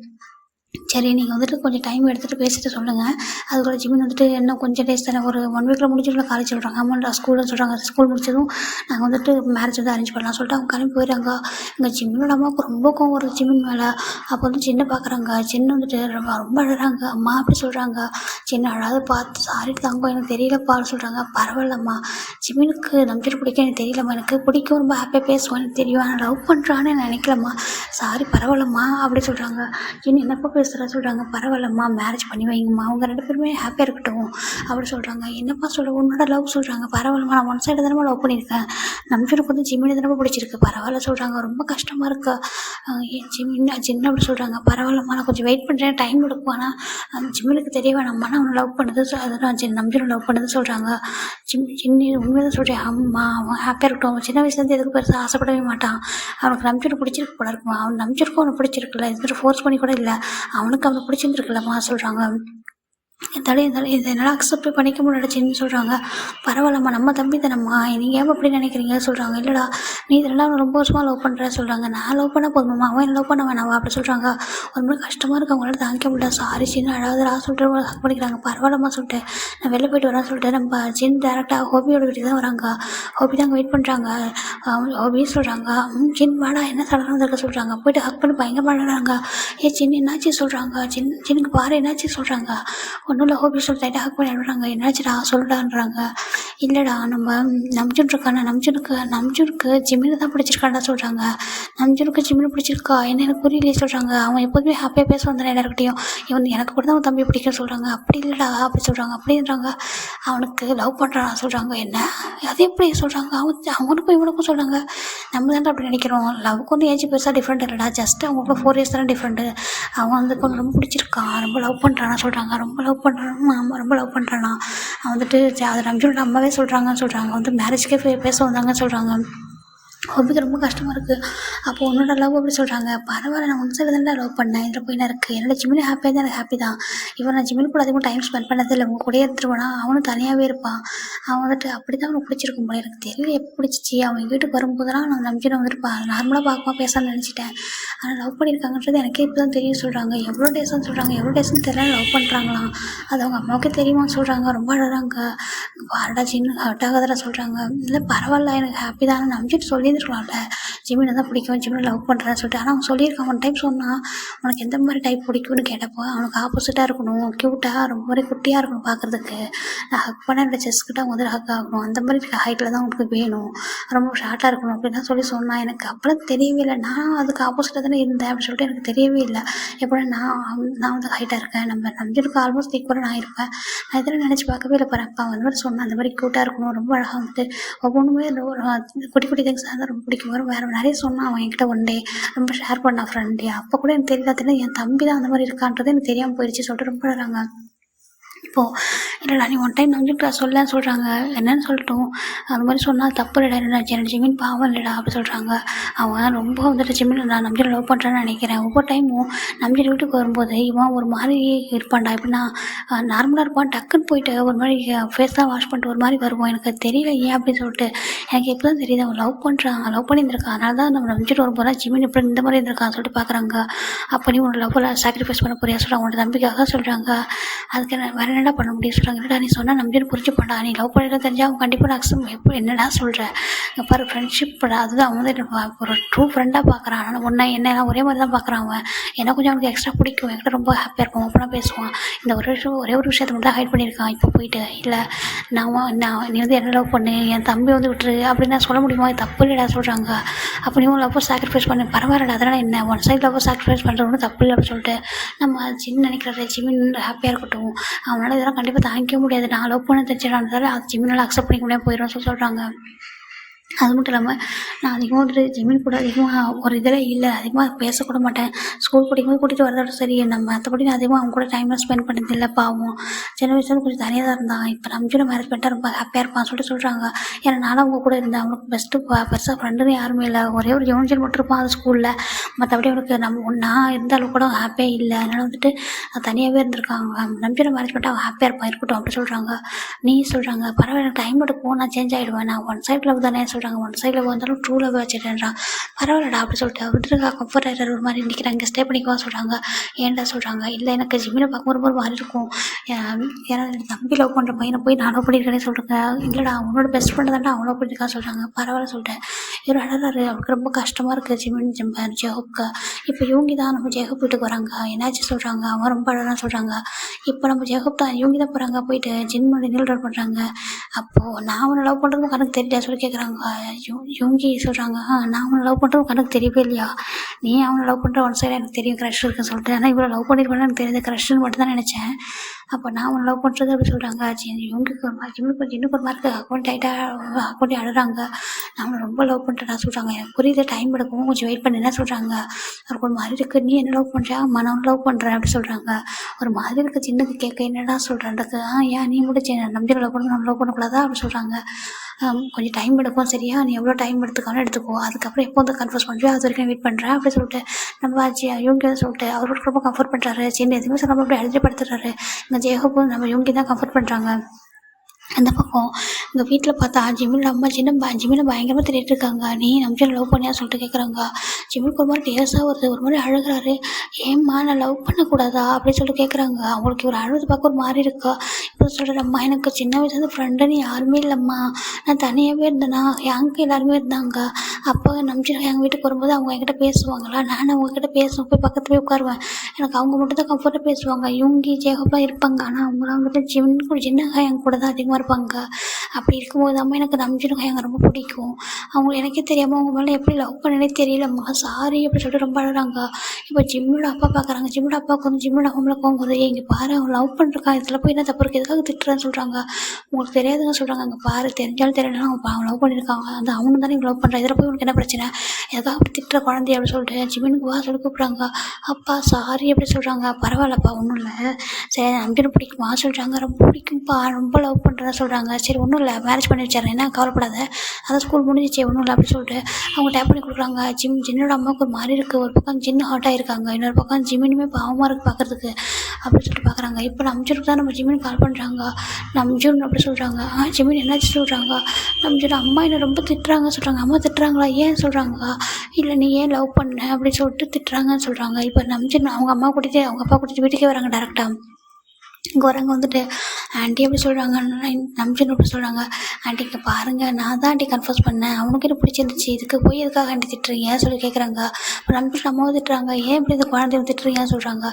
சரி நீங்கள் வந்துட்டு கொஞ்சம் டைம் எடுத்துகிட்டு பேசிட்டு சொல்லுங்கள். அதுக்குள்ள ஜிமின் வந்துட்டு இன்னும் கொஞ்சம் டேஸ் தானே, ஒரு 1 வீக்கில் முடிஞ்சிடும் காலேஜ் சொல்கிறாங்க. ஆமாண்டா ஸ்கூல்னு சொல்கிறாங்க. ஸ்கூல் முடிச்சதும் நாங்கள் வந்துட்டு மேரேஜ் வந்து அரேஞ்ச் பண்ணலாம் சொல்லிட்டு அவங்க கிளம்பி போயிடுறாங்க. எங்கள் ஜிம்மினோட அம்மாவுக்கு ரொம்ப கோவம் வருது ஜிமின் மேலே. அப்போ வந்து சின்ன பார்க்குறாங்க. சின்ன வந்துட்டு ரொம்ப ரொம்ப அழுறாங்க. அம்மா அப்படி சொல்கிறாங்க. சின்ன அழாது பார்த்து சாரி தங்கம் எனக்கு தெரியலப்பா சொல்கிறாங்க. பரவாயில்லம்மா, ஜிமினுக்கு நம்பிட்டு பிடிக்கும் எனக்கு தெரியலம்மா, எனக்கு பிடிக்கும், ரொம்ப ஹாப்பியாக பேசுவான் எனக்கு தெரியும், ஆனால் லவ் பண்ணுறான்னு நினைக்கலம்மா, சாரி பரவாயில்லம்மா அப்படி சொல்கிறாங்க. ஜின் என்னப்பா பேசுகிற சொல்கிறாங்க. பரவாயில்லம்மா, மேரேஜ் பண்ணி வைங்கம்மா, அவங்க 2 பேருமே ஹாப்பியாக இருக்கட்டும் அப்படி சொல்கிறாங்க. என்னப்பா சொல்ல, உன்னோட லவ் சொல்கிறாங்க. பரவாயில்லம்மா, நான் ஒன் சைடு தானே லவ் பண்ணியிருக்கேன், நம்பிட்டு வந்து ஜிமினி தானே பிடிச்சிருக்கு, பரவாயில்ல சொல்கிறாங்க. ரொம்ப கஷ்டமாக இருக்கு ஜின்னு அப்படி சொல்கிறாங்க. பரவாயில்லம்மா, நான் கொஞ்சம் வெயிட் பண்ணுறேன், டைம் எடுக்கும், ஆனால் அந்த ஜிம்முனுக்கு தெரிய வேணாம்மா நான் அவனை லவ் பண்ணது, அதுதான் நம்பிட்டு லவ் பண்ணது சொல்கிறாங்க. ஜின்னி உண்மையாக சொல்கிறேன். அம்மா அவன் ஹாப்பியாக இருக்கட்டும், அவன் சின்ன வயசுலேருந்து எதுக்கு பெருசாக ஆசைப்படவே மாட்டான், அவனுக்கு நம்பிட்டு பிடிச்சிருக்கு போல இருக்குமா, அவன் நம்பிச்சிருக்கும், அவனுக்கு பிடிச்சிருக்குல்ல, இது ஃபோர்ஸ் பண்ணி கூட இல்லை, அவனுக்கு அவனை பிடிச்சிருந்துருக்குல்லம்மா சொல்கிறாங்க. இது என்னால் அக்செப்ட் பண்ணிக்க முடியலச்சின்னு சொல்கிறாங்க. பரவாயில்லம்மா, நம்ம தம்பி தானம்மா, நீங்கள் ஏன் அப்படி நினைக்கிறீங்க சொல்கிறாங்க. இல்லைடா, நீ இதெல்லாம் அவனை ரொம்ப வருஷமாக லவ் பண்ணுற சொல்கிறாங்க. நான் லவ் பண்ண போதுமாம்மா, அவன் என்ன லவ் பண்ண வேணாவா அப்படி சொல்கிறாங்க. ஒரு மாதிரி கஷ்டமாக இருக்குது, அவங்களால தாங்கிக்க முடியல. சாரி சின்ன அழாதரா சொல்லிட்டு ஹக் பண்ணிக்கிறாங்க. பரவாயில்லம்மா சொல்லிட்டு நான் வெளில போயிட்டு வரேன் சொல்லிட்டு நம்ம சின்ன டேரெக்டாக ஹோபியோட வீட்டுக்கு தான் வராங்க. ஹோபி தான் அங்கே வெயிட் பண்ணுறாங்க. ஹோபி சொல்கிறாங்க. சின்ன வாடா, என்ன சடங்கு இருக்க சொல்கிறாங்க. போயிட்டு ஹக் பண்ணி பயங்கரமாக அழகாங்க. சின்ன என்னாச்சு சொல்கிறாங்க. சின்னுக்கு பாரு என்னாச்சு சொல்கிறாங்க. ஒன்றும் இல்லை ஹோபி சொல்லிட்டு ஹக் பண்ணி அழுறாங்க. என்னாச்சுடா சொல்லுடான்றாங்க. இல்லைடா, நம்ம நம்ஜுன் இருக்கானா, நம்ஜுனுக்கு ஜிமினை தான் பிடிச்சிருக்காண்டா சொல்கிறாங்க. நம்ஜுனுக்கு ஜிமினை பிடிச்சிருக்கா என்ன எனக்கு புரியலையே சொல்கிறாங்க. அவன் எப்போதுமே ஹாப்பியாக பேசுவான் தானே எல்லாருக்கிட்டையும், இவன் எனக்கு கூட தான் அவன் தம்பி பிடிக்கும் சொல்கிறாங்க. அப்படி இல்லைடா அப்படி சொல்கிறாங்க. அப்படின்றாங்க. அவனுக்கு லவ் பண்ணுறான் சொல்கிறாங்க. என்ன அது எப்படி சொல்கிறாங்க. அவனுக்கும் இவனுக்கும் சொல்கிறாங்க. நம்ம தானே அப்படி நினைக்கிறோம், லவ்க்கு வந்து ஏஜ் பெருசாக டிஃப்ரெண்ட் இல்லைடா, ஜஸ்ட் அவங்களுக்கு 4 years தானே டிஃப்ரெண்ட்டு. அவன் வந்து கொஞ்சம் ரொம்ப பிடிச்சிருக்கான், ரொம்ப லவ் பண்ணுறானா சொல்கிறாங்க. ரொம்ப லவ் பண்ணுறான், ஆமாம் ரொம்ப லவ் பண்ணுறானா. அவன் வந்துட்டு அதை நம்பிட்டு அம்மாவே சொல்கிறாங்க. வந்து மேரேஜ்க்கே பேச வந்தாங்கன்னு சொல்கிறாங்க. ஹோபிக்கு ரொம்ப கஷ்டமாக இருக்குது. அப்போ உன்னோட லவ் அப்படி சொல்கிறாங்க. பரவாயில்ல, நான் ஒன் சைடு தானே லவ் பண்ணேன், இதில் போய் நான் இருக்குது, என்னோட ஜிமினி ஹாப்பியாக தான் எனக்கு ஹாப்பி தான். இவன் நான் ஜிமினி கூட அதிகமாக டைம் ஸ்பெண்ட் பண்ணது இல்லை, உங்கள் கூடயே எடுத்துருவானா, அவனும் தனியாகவே இருப்பான். அவன் வந்துட்டு அப்படி தான் அவனுக்கு பிடிச்சிருக்கும் போல, எனக்கு தெரியல எப்போ பிடிச்சிச்சு. அவன் வீட்டுக்கு வரும்போதெல்லாம் நான் நம்பிக்கை வந்துட்டு நார்மலாக பார்க்குமா பேசலாம்னு நினச்சிட்டேன், ஆனால் லவ் பண்ணியிருக்காங்கன்றது எனக்கே இப்போ தான் தெரியும் சொல்கிறாங்க. எவ்வளோ டேஸ்ன்னு சொல்கிறாங்க, எவ்வளோ டேஸ்ன்னு தெரியல லவ் பண்ணுறாங்களாம். அது அவங்க அம்மாவுக்கே தெரியுமான்னு சொல்கிறாங்க. ரொம்ப அழகாங்க. பாரடா சின்ன ஹர்ட் ஆகாதடா சொல்கிறாங்க. இல்லை பரவாயில்ல எனக்கு ஹாப்பி தான், நம்பிட்டு சொல்லியிருக்கலாம்ல, ஜிமினை தான் பிடிக்கும், ஜிமினை லவ் பண்ணுறேன்னு சொல்லிட்டு. ஆனால் அவன் சொல்லியிருக்கான். ஒன் டைம் சொன்னான், உனக்கு எந்த மாதிரி டைப் பிடிக்கும்னு கேட்டப்போ அவனுக்கு ஆப்போசிட்டாக இருக்கணும், க்யூட்டாக ரொம்ப மாதிரி குட்டியாக இருக்கணும் பார்க்குறதுக்கு, நான் ஹக் பண்ண என்னோட செஸ்கிட்ட அவங்க வந்து ஹக் ஆகணும், அந்த மாதிரி ஹைட்டில் தான் உனக்கு வேணும், ரொம்ப ஷார்ட்டாக இருக்கணும் அப்படின்னு தான் சொல்லி சொன்னான். எனக்கு அப்போலாம் தெரியவே இல்லை, நான் அதுக்கு ஆப்போசிட்டாக தானே இருந்தேன் அப்படின்னு சொல்லிட்டு எனக்கு தெரியவே இல்லை. எப்படி நான் வந்து ஹைட்டாக இருக்கேன், நம்ம நம்பிருக்கு ஆல்மோஸ்ட் ஈக்குவலாக நான் இருப்பேன், நான் இதெல்லாம் நினச்சி பார்க்கவே இல்லை. பாரு அப்பா அந்த மாதிரி சொன்னேன், அந்த மாதிரி க்யூட்டாக இருக்கணும், ரொம்ப அழகாக வந்துட்டு ஒவ்வொன்றுமே குட்டி குட்டி திங்ஸ் தான் ரொம்ப பிடிக்கும். வரும் வேறு நிறைய சொன்னான் அவன் என்கிட்ட ஒன் டே, ரொம்ப ஷேர் பண்ணான் ஃப்ரெண்டு. அப்போ கூட எனக்கு தெரியல, என் தம்பி தான் அந்த மாதிரி இருக்கான்றது எனக்கு தெரியாமல் போயிடுச்சு சொல்லிட்டு ரொம்ப அழகாங்க. இப்போது இல்லைடா, நீ ஒன் டைம் நம்பிட்டு சொல்லன்னு சொல்கிறாங்க. என்னன்னு சொல்லட்டும், அந்த மாதிரி சொன்னால் தப்பு இல்லைடா, என்னோட ஜிமின் பாவம் இல்லைடா அப்படி சொல்கிறாங்க. அவன் ரொம்ப வந்துட்டு ஜிமின் நான் நம்பிட்டு லவ் பண்ணுறேன்னு நினைக்கிறேன். ஒவ்வொரு டைமும் நம்பிட்டு வீட்டுக்கு வரும்போது இவன் ஒரு மாதிரி இருப்பான்டா, எப்படின்னா நார்மலாக இருப்பான், டக்குன்னு போயிட்டு ஒரு மாதிரி ஃபேஸ்லாம் வாஷ் பண்ணிட்டு ஒரு மாதிரி வருவான். எனக்கு தெரியல ஏன் அப்படின்னு சொல்லிட்டு. எனக்கு எப்போ தான் தெரியுது அவன் லவ் பண்ணியிருந்திருக்கான், அதனால தான் நம்ம நம்பிட்டு வரும்போது ஜிமின் இப்படி இந்த மாதிரி இருந்திருக்கான்னு சொல்லிட்டு பார்க்குறாங்க. அப்போ நீ உன்னோட லவ்வில் சாக்ரிஃபைஸ் பண்ண போறியா சொல்கிறாங்க, உன்னோட தம்பிக்காக சொல்கிறாங்க. அதுக்கு வேறு என்னடா பண்ண முடியும் சொல்கிறாங்க. இல்லைடா, நீ சொன்னால் நம்பிட்டு புரிஞ்சுப்பான்டா, நீ லவ் பண்ணிட்டு தெரிஞ்சால் அவன் கண்டிப்பாக நான் அக்செப்ட் எப்படி என்னடா சொல்கிறேன். இங்கே பாரு ஃப்ரெண்ட்ஷிப், அதுதான் அவன் வந்து ஒரு ட்ரூ ஃப்ரெண்டாக பார்க்குறான். ஆனால் என்னெல்லாம் ஒரே மாதிரி தான் பார்க்குறான் அவன். எனக்கு கொஞ்சம் அவனுக்கு எக்ஸ்ட்ரா பிடிக்கும், என்கிட்ட ரொம்ப ஹாப்பியாக இருக்கும், அப்போ பேசுவான். இந்த ஒரே ஒரு விஷயத்தை மட்டும் தான் ஹைட் பண்ணியிருக்கான். இப்போ போயிட்டு இல்லை நீ வந்து என்ன லவ் பண்ணு, என் தம்பி வந்து விட்டுரு அப்படின்னு நான் சொல்ல முடியுமா, தப்பு இல்லைடா சொல்கிறாங்க. அப்போ நீ லவ் சாக்ரிஃபைஸ் பண்ணு, பரவாயில்லடா, அதனால் என்ன ஒன் சைட் லவ் சாக்ரிஃபைஸ் பண்ணுறது தப்பு இல்லை அப்படின்னு சொல்லிட்டு நம்ம ஜிம் நினைக்கிற ஜிமின் ஹாப்பியாக இருக்கட்டும், அவனால் இதெல்லாம் கண்டிப்பாக தாங்கிக்க முடியாது, நான் லவ் பண்ண தெரிஞ்சிடான்றதால அது ஜிமினால் அக்செப்ட் பண்ணிக்க முடியாது போயிடும் சொல்கிறாங்க. அது மட்டும் இல்லாமல் நான் அதிகமாக வந்துட்டு ஜிமின் கூட அதிகமாக ஒரு இதில் இல்லை, அதிகமாக பேசக்கூட மாட்டேன். ஸ்கூல் படிக்கும்போது கூட்டிகிட்டு வரதோட சரி, நம்ம மற்றபடி நான் அதிகமாக அவங்க கூட டைம்லாம் ஸ்பெண்ட் பண்ணது இல்லை. பாவம் சின்ன வயசுலேருந்து கொஞ்சம் தனியாக தான் இருந்தான். இப்போ நம்பிச்சுட்டு மேரேஜ் பண்ணிட்டா ரொம்ப ஹாப்பியாக இருப்பான்னு சொல்கிறாங்க. ஏன்னா நானும் அவங்க கூட இருந்தேன். அவனுக்கு பெஸ்ட்டு பெருசாக ஃப்ரெண்டுன்னு யாருமே இல்லை, ஒரே ஒரு யூனிஜன் மட்டும் இருப்பான் அது ஸ்கூலில். மற்றபடி அவனுக்கு நான் இருந்தாலும் கூட ஹாப்பியாக இல்லை, அதனால் வந்துட்டு தனியாகவே இருந்திருக்காங்க. நம்பிச்சுட்டு மேரேஜ் பண்ணிட்டு அவன் ஹாப்பியாக இருப்பான் இருக்கட்டும் அப்படி சொல்கிறாங்க. நீ சொல்கிறாங்க பரவாயில்ல டைம் எடுக்கும், நான் சேஞ்ச் ஆகிடுவேன், நான் ஒன் சைட் லவ் தானே சொல்கிறாங்க. சொல்கிறாங்க. ஒன் சைடில் வந்தாலும் ட்ரூ லவ் வச்சுட்டேன்றான். பரவாயில்லடா அப்படி சொல்லிட்டு விட்டுருக்கா கம்ஃபர்ட் ஆகிட்டார் ஒரு மாதிரி நிற்கிறாங்க. இங்கே ஸ்டே பண்ணிக்குவா சொல்கிறாங்க. ஏன்டா சொல்கிறாங்க. இல்லை எனக்கு ஜிம்மினை பார்க்கும்போது ஒரு மாதிரி இருக்கும். ஏன்னா தம்பி லவ் பண்ணுற பையனை போய் நான் லவ் பண்ணியிருக்கேனே சொல்கிறேங்க. இல்லைடா அவனோட பெஸ்ட் ஃப்ரெண்டு தான்டா அவன் லவ் பண்ணியிருக்கான்னு சொல்கிறாங்க. பரவாயில்ல சொல்லிட்டேன். இவர் அழகாரு. அவருக்கு ரொம்ப கஷ்டமாக இருக்குது ஜிம்மின் ஜெஹப்க்கு. இப்போ யூங்கி தான் நம்ம ஜெஹப் வீட்டுக்கு வராங்க. என்னாச்சு சொல்கிறாங்க. அவன் ரொம்ப அழகாக சொல்கிறாங்க. இப்போ நம்ம ஜெஹப் தான் யூங்கி தான் போகிறாங்க. போயிட்டு ஜிம்மோட நீல்டர் பண்ணுறாங்க. அப்போது நான் அவனை லவ் பண்ணுறதும் கணக்கு தெரியல சொல்லி கேட்குறாங்க. யூங்கி சொல்கிறாங்க. நான் அவனை லவ் பண்ணுறதும் கணக்கு தெரியவே இல்லையா. நீ அவனை லவ் பண்ணுற ஒன் சைடு எனக்கு தெரியும் க்ரஷ் இருக்குன்னு சொல்லிட்டு. ஆனால் இவ்வளோ லவ் பண்ணிருக்கேன்னு எனக்கு தெரியுது. க்ரஷ்ன்னு மட்டும் தான் நினச்சேன். அப்போ நான் அவனை லவ் பண்ணுறது அப்படி சொல்கிறாங்க. யூங்கிக்கு ஒரு மாதிரி ஜிம்முக்கு ஒரு மாதிரி அக்கௌண்ட் அக்கௌண்ட்டி அழுறாங்க. நான் அவனை ரொம்ப லவ் பண்ணுறேன் சொல்கிறாங்க. எனக்கு புரியுது டைம் எடுக்கும் கொஞ்சம் வெயிட் பண்ணி என்ன சொல்கிறாங்க. அவருக்கு ஒரு மாதிரி இருக்குது. நீ என்ன லவ் பண்ணுறியா. நான் லவ் பண்ணுறேன் அப்படி சொல்கிறாங்க. ஒரு மாதிரி இருக்குது சின்னக்கு கேட்க என்னடா சொல்கிறேன்றது. ஏன் நீ முடிச்சு நம்பி லவ் பண்ண நம்ம லவ் பண்ணக்கூடாதா அப்படி சொல்கிறாங்க. கொஞ்சம் டைம் எடுக்கும் சரியா. நீ எவ்வளோ டைம் எடுத்துக்காலும் எடுத்துக்கோ. அதுக்கப்புறம் எப்போ வந்து கன்ஃபர்ஸ் பண்ணுறியோ அது வரைக்கும் வெயிட் பண்ணுறேன் அப்படி சொல்லிட்டு நம்ம யூங்கி தான் சொல்லிட்டு அவருக்கு ரொம்ப கம்ஃபர்ட் பண்ணுறாரு. சின்ன எதுவுமே சொல்லாமல் அப்படி அழுதுப்படுத்துறாரு. இங்கே ஜெயஹப்பும் நம்ம யூங்கி தான் கம்ஃபர்ட் பண்ணுறாங்க. அந்த பக்கம் எங்கள் வீட்டில் பார்த்தா ஜிம்மில் அம்மா ஜிம்மில் பயங்கரமாக திட்டிகிட்டு இருக்காங்க. நீ நம்ஜன் லவ் பண்ணியா சொல்லிட்டு கேட்குறாங்க. ஜிம்முக்கு ஒரு மாதிரி டேஸாக வருது. ஒரு மாதிரி அழுகிறாரு. ஏம்மா நான் லவ் பண்ணக்கூடாதா அப்படின்னு சொல்லிட்டு கேட்குறாங்க. அவங்களுக்கு ஒரு அழுது பார்க்க ஒரு மாதிரி இருக்கா. இப்போ சொல்கிறேன் அம்மா எனக்கு சின்ன வயசுலேருந்து ஃப்ரெண்டுன்னு யாருமே இல்லைம்மா. நான் தனியாகவே இருந்தேனா. எங்கள் எல்லாருமே இருந்தாங்க. அப்போ நம்ஜன் எங்கள் வீட்டுக்கு வரும்போது அவங்க என்கிட்ட பேசுவாங்களா. நான் அவங்கக்கிட்ட பேசுவேன். போய் பக்கத்து போய் உட்காருவேன். எனக்கு அவங்க மட்டும் தான் கம்ஃபர்ட்டாக பேசுவாங்க. யூங்கி ஜெயஹப்லாம் இருப்பாங்க. ஆனால் அவங்களாம் வந்துட்டு சின்னகா என் கூட தான் அதிகமாக இருப்பாங்க. அப்படி இருக்கும்போது அம்மா எனக்கு நம்ஜனுக்கு எங்க ரொம்ப பிடிக்கும். அவங்க எனக்கே தெரியாமல் அவங்க மேலே எப்படி லவ் பண்ணனே தெரியலம்மா சாரி அப்படி சொல்லிட்டு ரொம்ப அழுறாங்க. இப்போ ஜிம்மோட அப்பா பார்க்குறாங்க. ஜிம்மோட அப்பாவுக்கு வந்து ஜிம்மோட அவங்கள போகும்போது இங்கே பாரு அவன் லவ் பண்ணிருக்கான். இதில் போய் என்ன தப்பு இருக்குது எதுக்காக திட்டுறேன்னு சொல்கிறாங்க. உங்களுக்கு தெரியாதுங்க சொல்கிறாங்க. அங்கே பாரு தெரிஞ்சாலும் தெரியலாம் அவன் லவ் பண்ணியிருக்காங்க. அந்த அவனு தானே இவங்க லவ் பண்ணுறான். இதில் போய் உனக்கு என்ன பிரச்சனை எதுக்காக அப்படி திட்டுற குழந்தைய அப்படி சொல்லிட்டு ஜிம்மினுக்கு வா சொல்லி கூப்பிட்றாங்க. அப்பா சாரி அப்படி சொல்கிறாங்க. பரவாயில்லப்பா ஒன்றும் இல்லை சரி நம்பினு பிடிக்குமா சொல்கிறாங்க. ரொம்ப பிடிக்கும்ப்பா ரொம்ப லவ் பண்ணுறேன்னு சொல்கிறாங்க. சரி ஒன்றும் இல்லை மேரேஜ் பண்ணி வச்சாரு என்ன கவலைப்படாத அதான் ஸ்கூல் முடிஞ்சிச்சு ஒன்றும் இல்லை அப்படி சொல்லிட்டு அவங்க டேப் பண்ணி கொடுக்குறாங்க. ஜின்னோட அம்மாவுக்கு ஒரு மாதிரி இருக்குது. ஒரு பக்கம் ஜின்னு ஹாட் ஆகிருக்காங்க. இன்னொரு பக்கம் ஜிம்மினுமே பாவமாக இருக்குது பார்க்குறதுக்கு அப்படின்னு சொல்லிட்டு பார்க்குறாங்க. இப்போ நம்ஜனுக்கு தான் நம்ம ஜிம்மின் கால் பண்ணுறாங்க. நம்ஜன் அப்படி சொல்கிறாங்க. ஜிம்மின் என்னாச்சு சொல்கிறாங்க. நம்ஜன் அம்மா என்ன ரொம்ப திட்டுறாங்க சொல்கிறாங்க. அம்மா திட்டுறாங்களா ஏன் சொல்கிறாங்க. இல்லை நீ ஏன் லவ் பண்ண அப்படின்னு சொல்லிட்டு திட்டுறாங்கன்னு சொல்கிறாங்க. இப்போ நம்ஜன் அவங்க அம்மா கூட்டிகிட்டு அவங்க அப்பா கூட்டிகிட்டு வீட்டுக்கே வராங்க டேரெக்டாக. இங்கே வரவங்க வந்துட்டு ஆண்டி எப்படி சொல்கிறாங்க நம்ஜன் எப்படி சொல்கிறாங்க. ஆண்டி இங்கே பாருங்கள் நான் தான் ஆண்டி கன்ஃபர்ஸ் பண்ணேன் அவனுக்கு என்ன பிடிச்சிருந்துச்சு இதுக்கு போய் எதுக்காக ஆண்டி திட்டுறீங்க சொல்லி கேட்குறாங்க. இப்போ நம்ஜன் அம்மாவை திட்டுறாங்க. ஏன் இப்படி இந்த குழந்தைய திட்டுறீங்கன்னு சொல்கிறாங்க.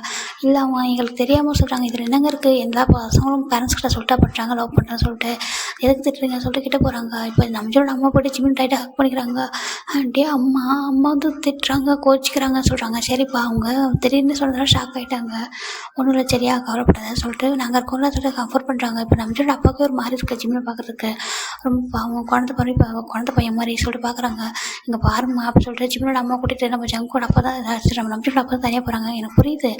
இல்லை அவங்க எங்களுக்கு தெரியாமல் சொல்கிறாங்க. இதில் என்னங்க இருக்குது எல்லா பசங்களும் பேரண்ட்ஸ் கிட்ட சொல்லிட்டா பண்ணுறாங்க லவ் பண்ணுறேன்னு சொல்லிட்டு எதுக்கு திட்டுறீங்கன்னு சொல்லிட்டு கிட்ட போகிறாங்க. இப்போ நம்ஜனோட அம்மா போய்ட்டு ஜிம்மின் டைட்டாக ஹக் பண்ணிக்கிறாங்க. ஆண்டி அம்மா வந்து திட்டுறாங்க கோச்சிக்கிறாங்கன்னு சொல்கிறாங்க. சரிப்பா அவங்க திடீர்னு சொல்கிறதா ஷாக் ஆகிட்டாங்க. ஒன்றும் இல்லை சரியா கவலைப்படாதன்னு சொல்லிட்டு நாங்கள் இருக்கோம்ல சொல்லிட்டு கம்ஃபர்ட் பண்ணுறாங்க. இப்போ நம்ஜனோட அப்பாவுக்கு ஒரு மாதிரி இருக்குது ஜிம்மில் பார்க்குறதுக்கு ரொம்ப அவங்க குழந்தை பையன் மாதிரி சொல்லிட்டு பார்க்குறாங்க. இங்கே பாருமா அப்படின்னு சொல்லிட்டு ஜிம்மினோட அம்மா கூட்டிகிட்டு நம்ம ஜங்கோட அப்பா தான் நம்ம நம்ஜனோட அப்பா தான் தனியாக போகிறாங்க. எனக்கு புரியுது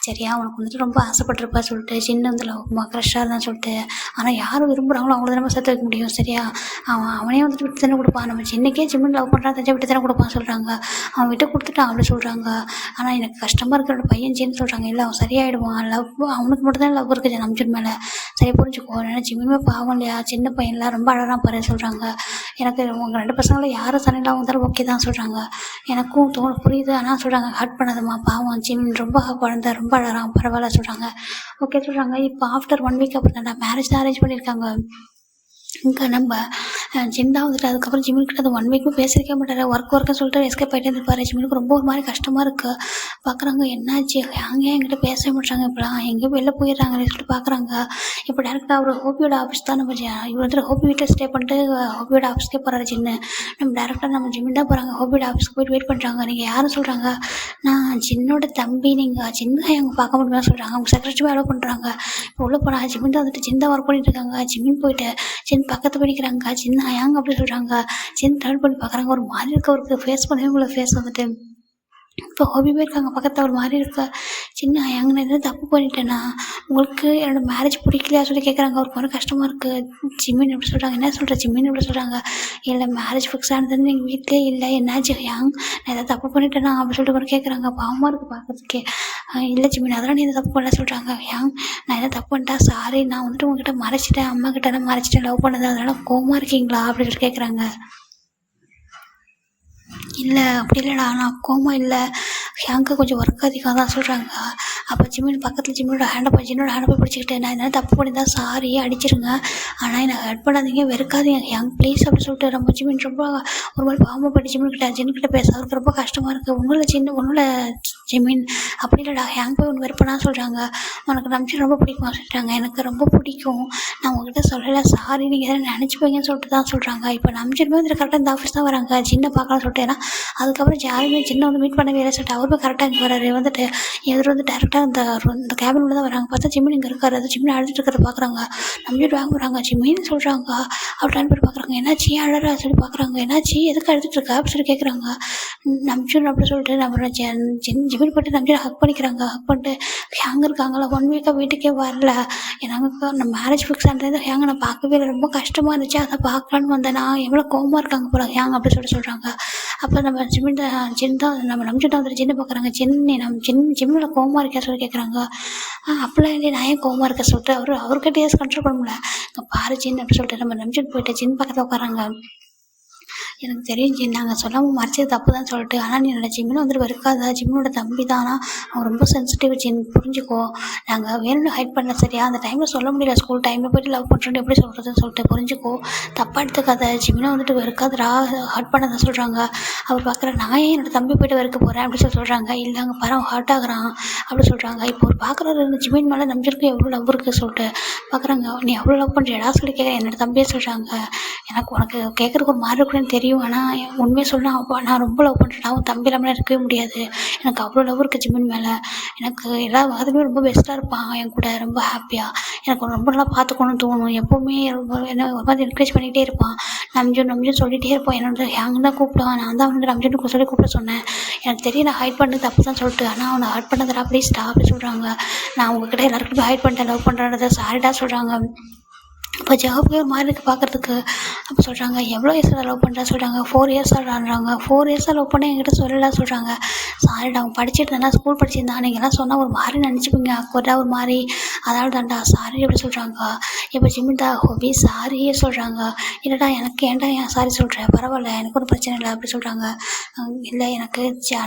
சரியா அவனுக்கு வந்துட்டு ரொம்ப ஆசைப்பட்டிருப்பா சொல்லிட்டு சின்ன வந்து க்ரஷ்ஷாக இருந்தான்னு சொல்லிட்டு. ஆனால் யாரும் விரும்புகிறாங்களோ அவங்கள நம்ம சேர்த்து வைக்க முடியும் சரியா. அவனே வந்துட்டு விட்டு தானே கொடுப்பான். நம்ம சின்னக்கே ஜிம்மின் லவ் பண்ணுறான் தெரிஞ்சா விட்டு தானே கொடுப்பான்னு சொல்கிறாங்க. அவன் விட்டு கொடுத்துட்டான் அப்படி சொல்கிறாங்க. ஆனால் எனக்கு கஷ்டமாக இருக்கிற பையன் சின்னு சொல்கிறாங்க. இல்லை அவன் சரியாயிடுவான் லவ் அவனுக்கு மட்டும் தான் லவ் இருக்குது நம்ஜன் மேலே சரியா புரிஞ்சுக்கோ. ஏன்னா ஜிம்மிமே பாவம் இல்லையா சின்ன பையன்லாம் ரொம்ப அழகாக பாரு சொல்கிறாங்க. எனக்கு உங்கள் 2 பசங்களும் யாரும் சண்டையில் வந்தாலும் ஓகே தான் சொல்கிறாங்க. எனக்கும் புரியுது. ஆனால் சொல்கிறாங்க ஹர்ட் பண்ணாதம்மா பாவம் ஜிம்மின் ரொம்ப குழந்தை ரொம்ப அழகாக பரவாயில்ல சொல்கிறாங்க. ஓகே சொல்கிறாங்க. இப்போ ஆஃப்டர் 1 வீக் அப்புறம் தான் மேரேஜ் தான் அரேஞ்ச் பண்ணியிருக்காங்க. இங்கே நம்ம ஜிம் தான் வந்துட்டு அதுக்கப்புறம் ஜிம்முக்கிட்ட அது 1 வீக்கும் பேசியிருக்க மாட்டார். ஒர்க்குன்னு சொல்லிட்டு எஸ்கேப் ஆகிட்டே இருப்பார். ஜிம்முக்கு ரொம்ப ஒரு மாதிரி கஷ்டமாக இருக்குது. பார்க்குறாங்க என்னாச்சு அங்கே என்கிட்ட பேச மாட்டாங்க இப்போலாம் எங்கேயோ வெளில போயிடுறாங்கன்னு சொல்லிட்டு பார்க்குறாங்க. இப்போ டேரெக்டாக அவர் ஹோபியோட ஆஃபீஸ் தான் நம்ம இவர் வந்துட்டு ஹோபி வீட்டில் ஸ்டே பண்ணிட்டு ஹோபியோட ஆஃபீஸ்க்கே போகிறாரு ஜின்னு. நம்ம டேரெக்டாக நம்ம ஜிம்மு தான் போகிறாங்க. ஹோபியோட ஆஃபீஸ்க்கு போய்ட்டு வெயிட் பண்ணுறாங்க. நீங்கள் யாரும் சொல்கிறாங்க நான் ஜின்னோட தம்பி நீங்கள் ஜின்னு எங்கே பார்க்க முடியுமா சொல்கிறாங்க. அவங்க செக்ரட்டரி அலோவ் பண்ணுறாங்க. இப்போ உள்ளே போனால் ஜிம்மின் தான் வந்துட்டு ஜின் தான் ஒர்க் பண்ணிட்டு இருக்காங்க. ஜிம்மின் போயிட்டு ஜின் பக்கத்து படிக்கிறாங்க. சின்ன அயாங்க அப்படி சொல்கிறாங்க. சின்ன டர்ன் பண்ணி பார்க்குறாங்க. ஒரு மாதிரி இருக்க அவருக்கு ஃபேஸ் பண்ணவே உங்களை ஃபேஸ் வந்துட்டு இப்போ ஹோபியுமே இருக்காங்க பக்கத்தில் ஒரு மாதிரி இருக்கா. சின்ன அயாங்க நான் எதாவது தப்பு பண்ணிட்டேன்னா உங்களுக்கு என்னோடய மேரேஜ் பிடிக்கலையா சொல்லி கேட்குறாங்க. அவருக்கு ஒரு கஷ்டமாக இருக்குது. ஜிம்மின் எப்படி சொல்கிறாங்க. என்ன சொல்கிற ஜிம்மின் எப்படி சொல்கிறாங்க. இல்லை மேரேஜ் ஃபிக்ஸ் ஆனதுன்னு எங்கள் வீட்டிலே இல்லை என்னாச்சு யங் நான் எதாவது தப்பு பண்ணிட்டேன்னா அப்படி சொல்லிட்டு கூட கேட்குறாங்க. பாவமாக இருக்குது பார்க்கறதுக்கே. இல்லை ஜிம்மின் அதெல்லாம் நீ எதாவது தப்பு பண்ணல சொல்கிறாங்க. யங் நான் எதாவது தப்பு பண்ணிட்டா சாரி நான் வந்துட்டு உங்ககிட்ட மறைச்சிட்டேன் அம்மா கிட்டலாம் மறைச்சிட்டேன் லவ் பண்ணது அதனால் கோவமாக இருக்கீங்களா அப்படின்னு சொல்லிட்டு கேட்குறாங்க. இல்லை அப்படி இல்லைடா, நான் கோமா இல்லை, ஹேங்க்கு கொஞ்சம் ஒர்க் அதிகம் தான் சொல்கிறாங்க. அப்போ ஜிம்மின் பக்கத்தில் ஜிம்மினோட ஹேண்டை போய் பிடிச்சிக்கிட்டு, நான் எதனா தப்பு பண்ணியிருந்தா சாரி அடிச்சிருங்க, ஆனால் என்னை ஹர்ட் பண்ணாதீங்க, வெறுக்காதீங்க ஹேங் ப்ளீஸ் அப்படின்னு சொல்லிட்டு ரொம்ப ஜிம்மின் ரொம்ப ஒரு மாதிரி பாவப்பட்டு ஜிம்மின்கிட்ட பேச அவருக்கு ரொம்ப கஷ்டமாக இருக்குது. ஒன்றும் ஜிம்மின் அப்படி இல்லைடா, ஹேங் போய் ஒன்று வெறுப்பனா சொல்கிறாங்க, உனக்கு நம்பிச்சு ரொம்ப பிடிக்குமா சொல்லிட்டாங்க. எனக்கு ரொம்ப பிடிக்கும், நான் உங்ககிட்ட சொல்லலை சாரி, நீங்கள் எதனா நினச்சிப்பீங்கன்னு சொல்லிட்டு தான் சொல்கிறாங்க. இப்போ நம்பிச்சுமே வந்து கரெக்டாக இந்த ஆஃபீஸ் தான் வராங்க, ஜின்னை பார்க்கலாம்னு சொல்லிட்டு. ஏன்னா அதுக்கப்புறம் யாருமே ஜின்னை வந்து மீட் பண்ணவே இல்லை சொல்லிட்டு அவருமே கரெக்டாக இங்கே வராரு. வந்துட்டு எதிர் வந்து டேரெக்டாக இந்த கேபின் உள்ள தான் வராங்க. பார்த்தா ஜிம்மின் இங்கே இருக்காரு. அது ஜிம்மின் அழுதுட்டு இருக்கிறத பார்க்குறாங்க. நம்பிட்டு வாங்க வராங்க, ஜிம்மின்னு சொல்கிறாங்க. அப்படின்னு போய் பார்க்குறாங்க, என்னாச்சு அழறா சொல்லி பார்க்குறாங்க. என்னாச்சு எதுக்கு அழுதுட்டு இருக்கா அப்படின்னு சொல்லி கேட்குறாங்க. நம்பிச்சுன்னு அப்படி சொல்லிட்டு நம்ம ஜிம்மின் போட்டு நம்பிச்சு ஹக் பண்ணிக்கிறாங்க. ஹக் பண்ணிட்டு ஹேங் இருக்காங்களா 1 வீக்காக வீட்டுக்கே வரல, எனக்கு நம்ம மேரேஜ் ஃபிக்ஸ் ஆனது ஹேங்கை நான் பார்க்கவே இல்லை, ரொம்ப கஷ்டமாக இருந்துச்சு, அதை பார்க்கலான்னு வந்தேன், நான் எவ்வளோ கோவமாக இருக்காங்க போல ஹேங் அப்படி சொல்கிறாங்க. அப்போ நம்ம ஜின் தான் நம்ம நம்பிச்சுட்டு வந்துட்டு ஜின்னை பார்க்குறாங்க. ஜிம்மில் கோவமாக இருக்கா சொல்லி கேட்குறாங்க. அப்படிலாம் இல்லையே, நான் ஏன் கோவமாக இருக்க சொல்லிட்டு அவர்கிட்ட கண்ட்ரோல் பண்ண முடியல. இங்கே பாரு ஜின் அப்படி சொல்லிட்டு நம்ம நம்பிச்சுட்டு போயிட்டு ஜின் பக்கத்தில் உட்காராங்க. எனக்கு தெரியும் ஜின், நாங்கள் சொல்லாமல் மறைச்சது தப்பு தான் சொல்லிட்டு, ஆனால் நீ என்னோட ஜிம்மின் வந்துட்டு வெறுக்காத, ஜிம்மினோட தம்பி தானா, அவன் ரொம்ப சென்சிட்டிவ் ஜின், புரிஞ்சுக்கோ, நாங்கள் வேணும்னு ஹைட் பண்ணல சரியா, அந்த டைமில் சொல்ல முடியல, ஸ்கூல் டைமில் போய்ட்டு லவ் பண்ணுறோன்னு எப்படி சொல்கிறதுன்னு சொல்லிட்டு, புரிஞ்சுக்கோ, தப்பாக எடுத்துக்காத, ஜிம்மினை வந்துட்டு வெறுக்காதரா, ஹர்ட் பண்ணதான் சொல்கிறாங்க. அவர் பார்க்குற, நான் ஏன் என்னோட தம்பி போய்ட்டு வெறுக்க போகிறேன் அப்படி சொல்கிறாங்க. இல்லைங்க பாரு ஹர்ட் ஆகுறான் அப்படி சொல்கிறாங்க. இப்போ ஒரு பார்க்குறாரு ஜிம்மின் மேலே நம்பிச்சிருக்கு எவ்வளோ லவ் இருக்குது சொல்லிட்டு பார்க்குறாங்க. நீ எவ்வளோ லவ் பண்ணுறியடா சொல்லி கேட்க என்னோட தம்பியே சொல்கிறாங்க. எனக்கு உனக்கு கேட்குறதுக்கு ஒரு மாதிரி இருக்குன்னு தெரியும், ஆனால் உண்மையை சொன்னால் நான் ரொம்ப லவ் பண்ணுறேன், அவன் தம்பி இல்லாமல் இருக்கவே முடியாது, எனக்கு அவ்வளோ லவ் இருக்குது ஜிம்மின் மேலே, எனக்கு எல்லா வாரத்துமே ரொம்ப பெஸ்ட்டாக இருப்பான் என் கூட, ரொம்ப ஹாப்பியாக, எனக்கு ரொம்ப நல்லா பார்த்துக்கணும்னு தோணும், எப்போவுமே என்ன ஒரு மாதிரி என்கரேஜ் பண்ணிகிட்டே இருப்பான், நம்பிச்சுன்னு சொல்லிகிட்டே இருப்பான், என்னோட ஹேங் தான் கூப்பிட்டான், நான் தான் வந்து நம்பிச்சுன்னு சொல்லி கூப்பிட சொன்னேன், எனக்கு தெரியும் நான் ஹைட் பண்ணது தப்பு தான் சொல்லிட்டு, ஆனால் அவனை ஹர்ட் பண்ணதா ப்ளீஸ்டா அப்படி சொல்கிறாங்க. நான் உங்ககிட்ட எல்லாருக்கிட்டையும் ஹைட் பண்ணிட்டேன், லவ் பண்ணுறத சாரிடா சொல்கிறாங்க. இப்போ ஜாபுக்கு ஒரு மாதிரி இருக்குது பார்க்குறதுக்கு. அப்போ சொல்கிறாங்க, எவ்வளோ இயர்ஸாக லவ் பண்ணுறா சொல்கிறாங்க. 4 இயர்ஸாக விளாட்றாங்க. 4 இயர்ஸாக லவ் பண்ண என்கிட்ட சொல்லலாம் சொல்கிறாங்க. சாரிடா, அவன் படிச்சுட்டு இருந்தா, ஸ்கூல் படிச்சிருந்தா, நீங்கள்லாம் சொன்னால் ஒரு மாதிரி நினச்சிப்பீங்க, அக்கோட்டா ஒரு மாதிரி, அதாவது தான்டா சாரி அப்படி சொல்கிறாங்க. இப்போ ஜிம்மின்டா ஹோபி சாரியே சொல்கிறாங்க. இல்லைடா எனக்கு ஏன்டா ஏன் சாரி சொல்கிறேன், பரவாயில்ல எனக்கு ஒரு பிரச்சனை இல்லை அப்படி சொல்கிறாங்க. இல்லை எனக்கு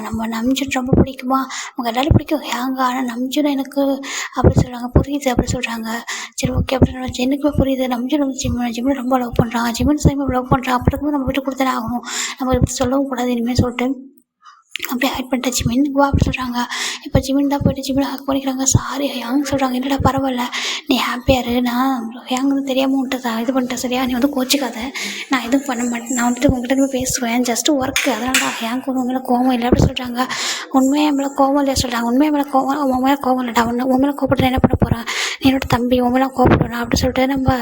நம்ம நம்பிச்சுட்டு ரொம்ப பிடிக்குமா, அவங்க எல்லாரும் பிடிக்கும் ஹேங்க, ஆனால் நம்பிச்சுன்னு எனக்கு அப்படி சொல்கிறாங்க. புரியுது அப்படி சொல்கிறாங்க. சரி ஓகே அப்படி எனக்குமே புரியுது, நம்பிச்சு வந்து ஜிம்மில் ரொம்ப லவ் பண்ணுறான், ஜிம்மின் சைமை லவ் பண்ணுறான், அப்படி இருக்கும்போது நம்ம விட்டு கொடுத்தானே ஆகணும், நம்ம இப்படி சொல்லவும் கூடாது இனிமேல் சொல்லிட்டு அப்படியே ஹைட் பண்ணிட்டு ஜிம்மின் வா அப்படி சொல்கிறாங்க. இப்போ ஜிம்மின் தான் போய்ட்டு ஜிம்மில் ஹக் பண்ணிக்கிறாங்க. சாரி ஹேங் சொல்கிறாங்க. என்னடா பரவாயில்ல, நீ ஹாப்பியாக இரு, நான் ஹேங்கு தெரியாமல் உன்ட்டு இது பண்ணிட்டேன் சரியா, நீ வந்து கோச்சிக்காத, நான் எதுவும் பண்ண மாட்டேன், நான் வந்துட்டு உங்கள்கிட்ட பேசுவேன், ஜஸ்ட்டு ஒர்க்கு, அதனால ஹேங்க் உன் மேலே கோவம் இல்லை அப்படி சொல்கிறாங்க. உண்மையாக மேலே கோவம் இல்லையா சொல்கிறாங்க. உண்மையாக மேலே கோவம், உன் மேலே கோவம் இல்லைடா, உன் மேலே கோவப்பட்டு என்ன பண்ண போகிறேன், நீ என்னோட தம்பி, உன் மேலே கோவப்படுவேன் அப்படி சொல்லிட்டு நம்ம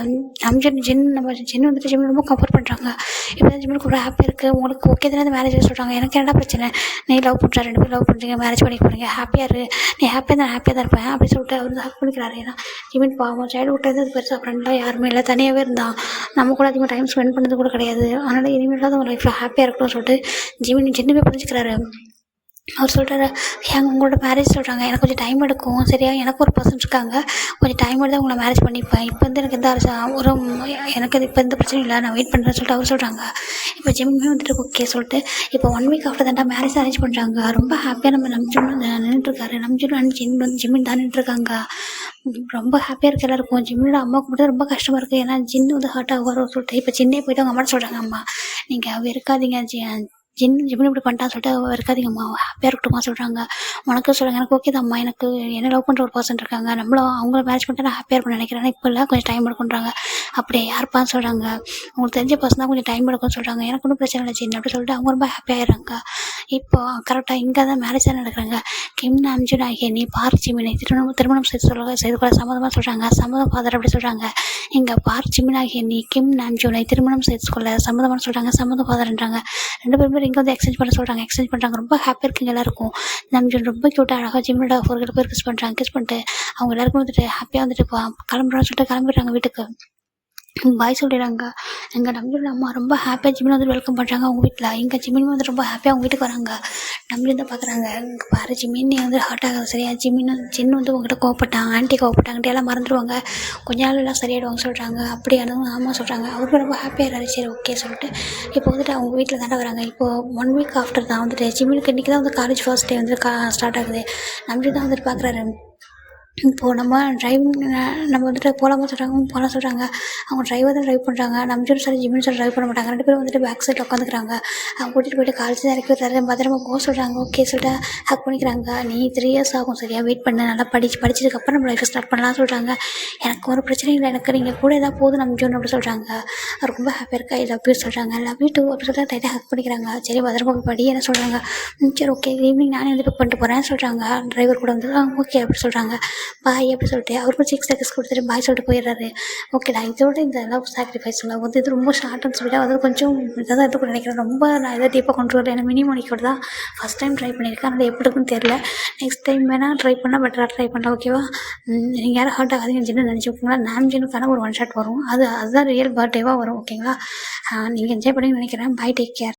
ஜின் வந்துட்டு ஜிம்மில் ரொம்ப கம்ஃபர்ட் பண்ணுறாங்க. இப்போ தான் ஜிம்மில் கூட ஹாப்பியாக இருக்குது, உங்களுக்கு ஓகே தானே மேரேஜ் சொல்கிறாங்க. எனக்கு என்னடா பிரச்சனை, நீ லவ் பண்ணுற, 2 பேரும் லவ் பண்ணுறீங்க, மேரேஜ் பண்ணி போகிறீங்க, ஹாப்பியாக இரு, நீ ஹாப்பியாக தான் இருப்பேன் அப்படி சொல்லிட்டு அவர் வந்து ஹக் பண்ணிக்கிறாரு. ஏன்னா ஜிம்மின் பாவம் சைல்டுஹுட் அது பெருசாக ஃப்ரெண்ட்லாம் யாருமே இல்லை, தனியாகவே இருந்தான், நம்ம கூட அதிகமாக டைம் ஸ்பெண்ட் பண்ணது கூட கிடையாது, அதனால் இனிமேல் தான் லைஃப்பில் ஹாப்பியாக இருக்கணும்னு சொல்லிட்டு ஜின்னுமே புரிஞ்சுக்கிறாரு. அவர் சொல்கிறாரு, உங்களோட மேரேஜ் சொல்கிறாங்க, எனக்கு கொஞ்சம் டைம் எடுக்கும் சரியா, எனக்கு ஒரு பர்சன் இருக்காங்க, கொஞ்சம் டைம் எடுத்து உங்களை மேரேஜ் பண்ணிப்பேன், இப்போ வந்து எனக்கு எந்த ஒரு எனக்கு இப்போ எந்த பிரச்சனையும் இல்லை, நான் வெயிட் பண்ணுறேன்னு சொல்லிட்டு அவர் சொல்கிறாங்க. இப்போ ஜிம்மின் வந்துட்டு ஓகே சொல்லிட்டு இப்போ 1 வீக் ஆஃப்டர் தாண்டா மேரேஜ் அரேஞ்ச் பண்ணுறாங்க. ரொம்ப ஹாப்பியாக நம்ம நின்றுட்டுருக்காரு. ஜிம்மின் தான் நின்றுருக்காங்க. ரொம்ப ஹாப்பியாக இருக்குது எல்லாருக்கும். ஜிம்மினோட அம்மாவுக்கு மட்டும் ரொம்ப கஷ்டமாக இருக்குது, ஏன்னா ஜின் வந்து ஹர்ட் ஆகுவார் சொல்லிட்டு. இப்போ சின்னே போய்ட்டு அவங்க அம்மா சொல்கிறாங்க, அம்மா நீங்கள் இருக்காதீங்க, ஜிம்மின் இப்படி பண்ணிட்டான்னு சொல்லிட்டு இருக்காதீங்கம்மா, ஹாப்பியாக இருக்கட்டுமா சொல்கிறாங்க. உனக்கு சொல்கிறாங்க, எனக்கு ஓகே தான்ம்மா, எனக்கு என்ன லவ் பண்ணுற ஒரு பர்சன் இருக்காங்க, நம்மளும் அவங்கள மேரேஜ் பண்ணிட்டு நான் ஹாப்பியாக இருப்பேன் நினைக்கிறேன், இப்போ இல்லை கொஞ்சம் டைம் எடுக்குன்றாங்க. அப்படியே யாருப்பான்னு சொல்கிறாங்க. உங்களுக்கு தெரிஞ்ச பர்சன் தான் கொஞ்சம் டைம் எடுக்கும்னு சொல்கிறாங்க. எனக்கு ஒன்றும் பிரச்சனை இல்லை ஜின் அப்படி சொல்லிட்டு அவங்க ரொம்ப ஹாப்பியாகிடுறாங்க. இப்போ கரெக்டாக இங்கே தான் மேரேஜ் தான் நடக்கிறாங்க. கிம் நாம்ஜூன் ஆகிய நீ பார்க் ஜிமினை திருமணம் செய்து கொள்ள சம்மதமாக சொல்கிறாங்க. சம்மதம் ஃபாதர் அப்படி சொல்கிறாங்க. இங்கே பார்க் ஜிமின் ஆகிய நீ கிம் நாம்ஜூனை திருமணம் செய்து கொள்ள சம்மதமாக சொல்கிறாங்க. சம்மதம் ஃபாதர்ன்றாங்க. 2 பேருமே இங்கே வந்து எக்ஸ்சேஞ்ச் பண்ண சொல்கிறாங்க. எக்ஸ்சேஞ்ச் பண்ணுறாங்க. ரொம்ப ஹாப்பியாக இருக்குங்க எல்லாருக்கும். நாம்ஜூன் ரொம்ப க்யூட்டாக அழகாக ஜிம்மினோட ஒரு பேர் கிஸ் பண்ணுறாங்க. கிஸ் பண்ணிட்டு அவங்க எல்லாருக்கும் வந்துட்டு ஹாப்பியாக வந்துட்டு கிளம்புறான்னு சொல்லிட்டு கிளம்பிடுறாங்க வீட்டுக்கு. பாய் சொல்லிடுறாங்க. எங்கள் நம்பியோட அம்மா ரொம்ப ஹாப்பியாக ஜிம்மின் வந்து வெல்கம் பண்ணுறாங்க அவங்க வீட்டில். எங்கள் ஜிம்மின் வந்து ரொம்ப ஹாப்பியாக அவங்க வீட்டுக்கு வராங்க. நம்மளும் தான் பார்க்குறாங்க. இங்கே பாரு ஜிமின், நீ வந்து ஹர்ட் ஆகாது சரியா? ஜின்னு வந்து உங்கள்கிட்ட கோவப்பட்டான், ஆன்ட்டி கோவப்பட்டாங்கன்ட்டு எல்லாம் மறந்துடுவாங்க, கொஞ்ச நாள் எல்லாம் சரியாயிடுவாங்க சொல்கிறாங்க. அப்படியானதும் ஆமாம் சொல்கிறாங்க. அவருக்கு ரொம்ப ஹாப்பியாகிறாரு. சரி ஓகே சொல்லிட்டு இப்போ வந்துட்டு அவங்க வீட்டில் தாண்டா வராங்க. இப்போது 1 வீக் ஆஃப்டர் தான் வந்துட்டு ஜிம்மினுக்கு இன்றைக்கி தான் வந்து காலேஜ் ஃபர்ஸ்ட் டே வந்து ஸ்டார்ட் ஆகுது. நம்மளும் தான் வந்துட்டு பார்க்குறாரு. இப்போது நம்ம வந்துட்டு போகலாமா சொல்கிறாங்க, போகலாம் சொல்கிறாங்க. அவங்க டிரைவர் தான் ட்ரைவ் பண்ணுறாங்க. நம்ஜூரும் சரி ஜிம்மினும் சரி ட்ரைவ் பண்ண மாட்டாங்க. 2 பேரும் வந்துட்டு பேக் சைடில் உட்காந்துக்கிறாங்க. அவங்க கூட்டிகிட்டு போயிட்டு காலேஜ் தான் இறக்கி விட்றாரு. பத்திரமா போக சொல்கிறாங்க. ஓகே சொல்லிட்டு ஹக் பண்ணிக்கிறாங்க. நீ 3 இயர்ஸ் ஆகும் சரியா, வெயிட் பண்ண, நல்லா படிச்சதுக்கப்புறம் நம்ம லைஃப்பை ஸ்டார்ட் பண்ணலாம் சொல்கிறாங்க. எனக்கு ஒரு பிரச்சனையும் இல்லை, எனக்கு நீங்கள் கூட ஏதாவது போதும் நம்ஜூன் அப்படி சொல்கிறாங்க. அவர் ரொம்ப ஹாப்பியாக இருக்கா. ஐ லவ் யூ சொல்கிறாங்க. லவ் யூ டூ அப்படி சொல்லிட்டு டைட்டாக ஹக் பண்ணிக்கிறாங்க. சரி பத்திரமா போய் படி என்ன சொல்கிறாங்க. சரி ஓகே ஈவினிங் நானே வந்து பிக் பண்ணிட்டு போகிறேன் சொல்கிறாங்க. டிரைவர் கூட வந்து ஓகே அப்படி சொல்கிறாங்க. பாய் அப்படி சொல்லிட்டு அவருக்கும் 6 செகண்ட்ஸ் கொடுத்துட்டு பாய் சொல்லிட்டு போயிடுறாரு. ஓகேடா, இதோட இந்த லவ் சாக்ரிஃபைஸ் வந்து இது ரொம்ப ஷார்ட்னு சொல்லிட்டு அது கொஞ்சம் இதாக தான் இருக்கும் நினைக்கிறேன். ரொம்ப நான் இதை டீப்பாக கொண்டு வரல. ஏன்னா மினிமோனிக்கோட தான் ஃபஸ்ட் டைம் ட்ரை பண்ணியிருக்கேன். அதனால் எப்படி இருக்குன்னு தெரில. நெக்ஸ்ட் டைம் வேணால் ட்ரை பண்ணால் பெட்டராக ட்ரை பண்ணலாம். ஓகேவா? நீங்கள் யாரும் ஹர்ட் ஆகாதீங்க ஜின்னு நினச்சிக்கோங்களா. ஜின்னுக்கான ஒரு 1 ஷாட் வரும். அதுதான் ரியல் பர்த்டேவாக வரும். ஓகேங்களா? நீங்கள் என்ஜாய் பண்ணி நினைக்கிறேன். பாய், டேக் கேர்.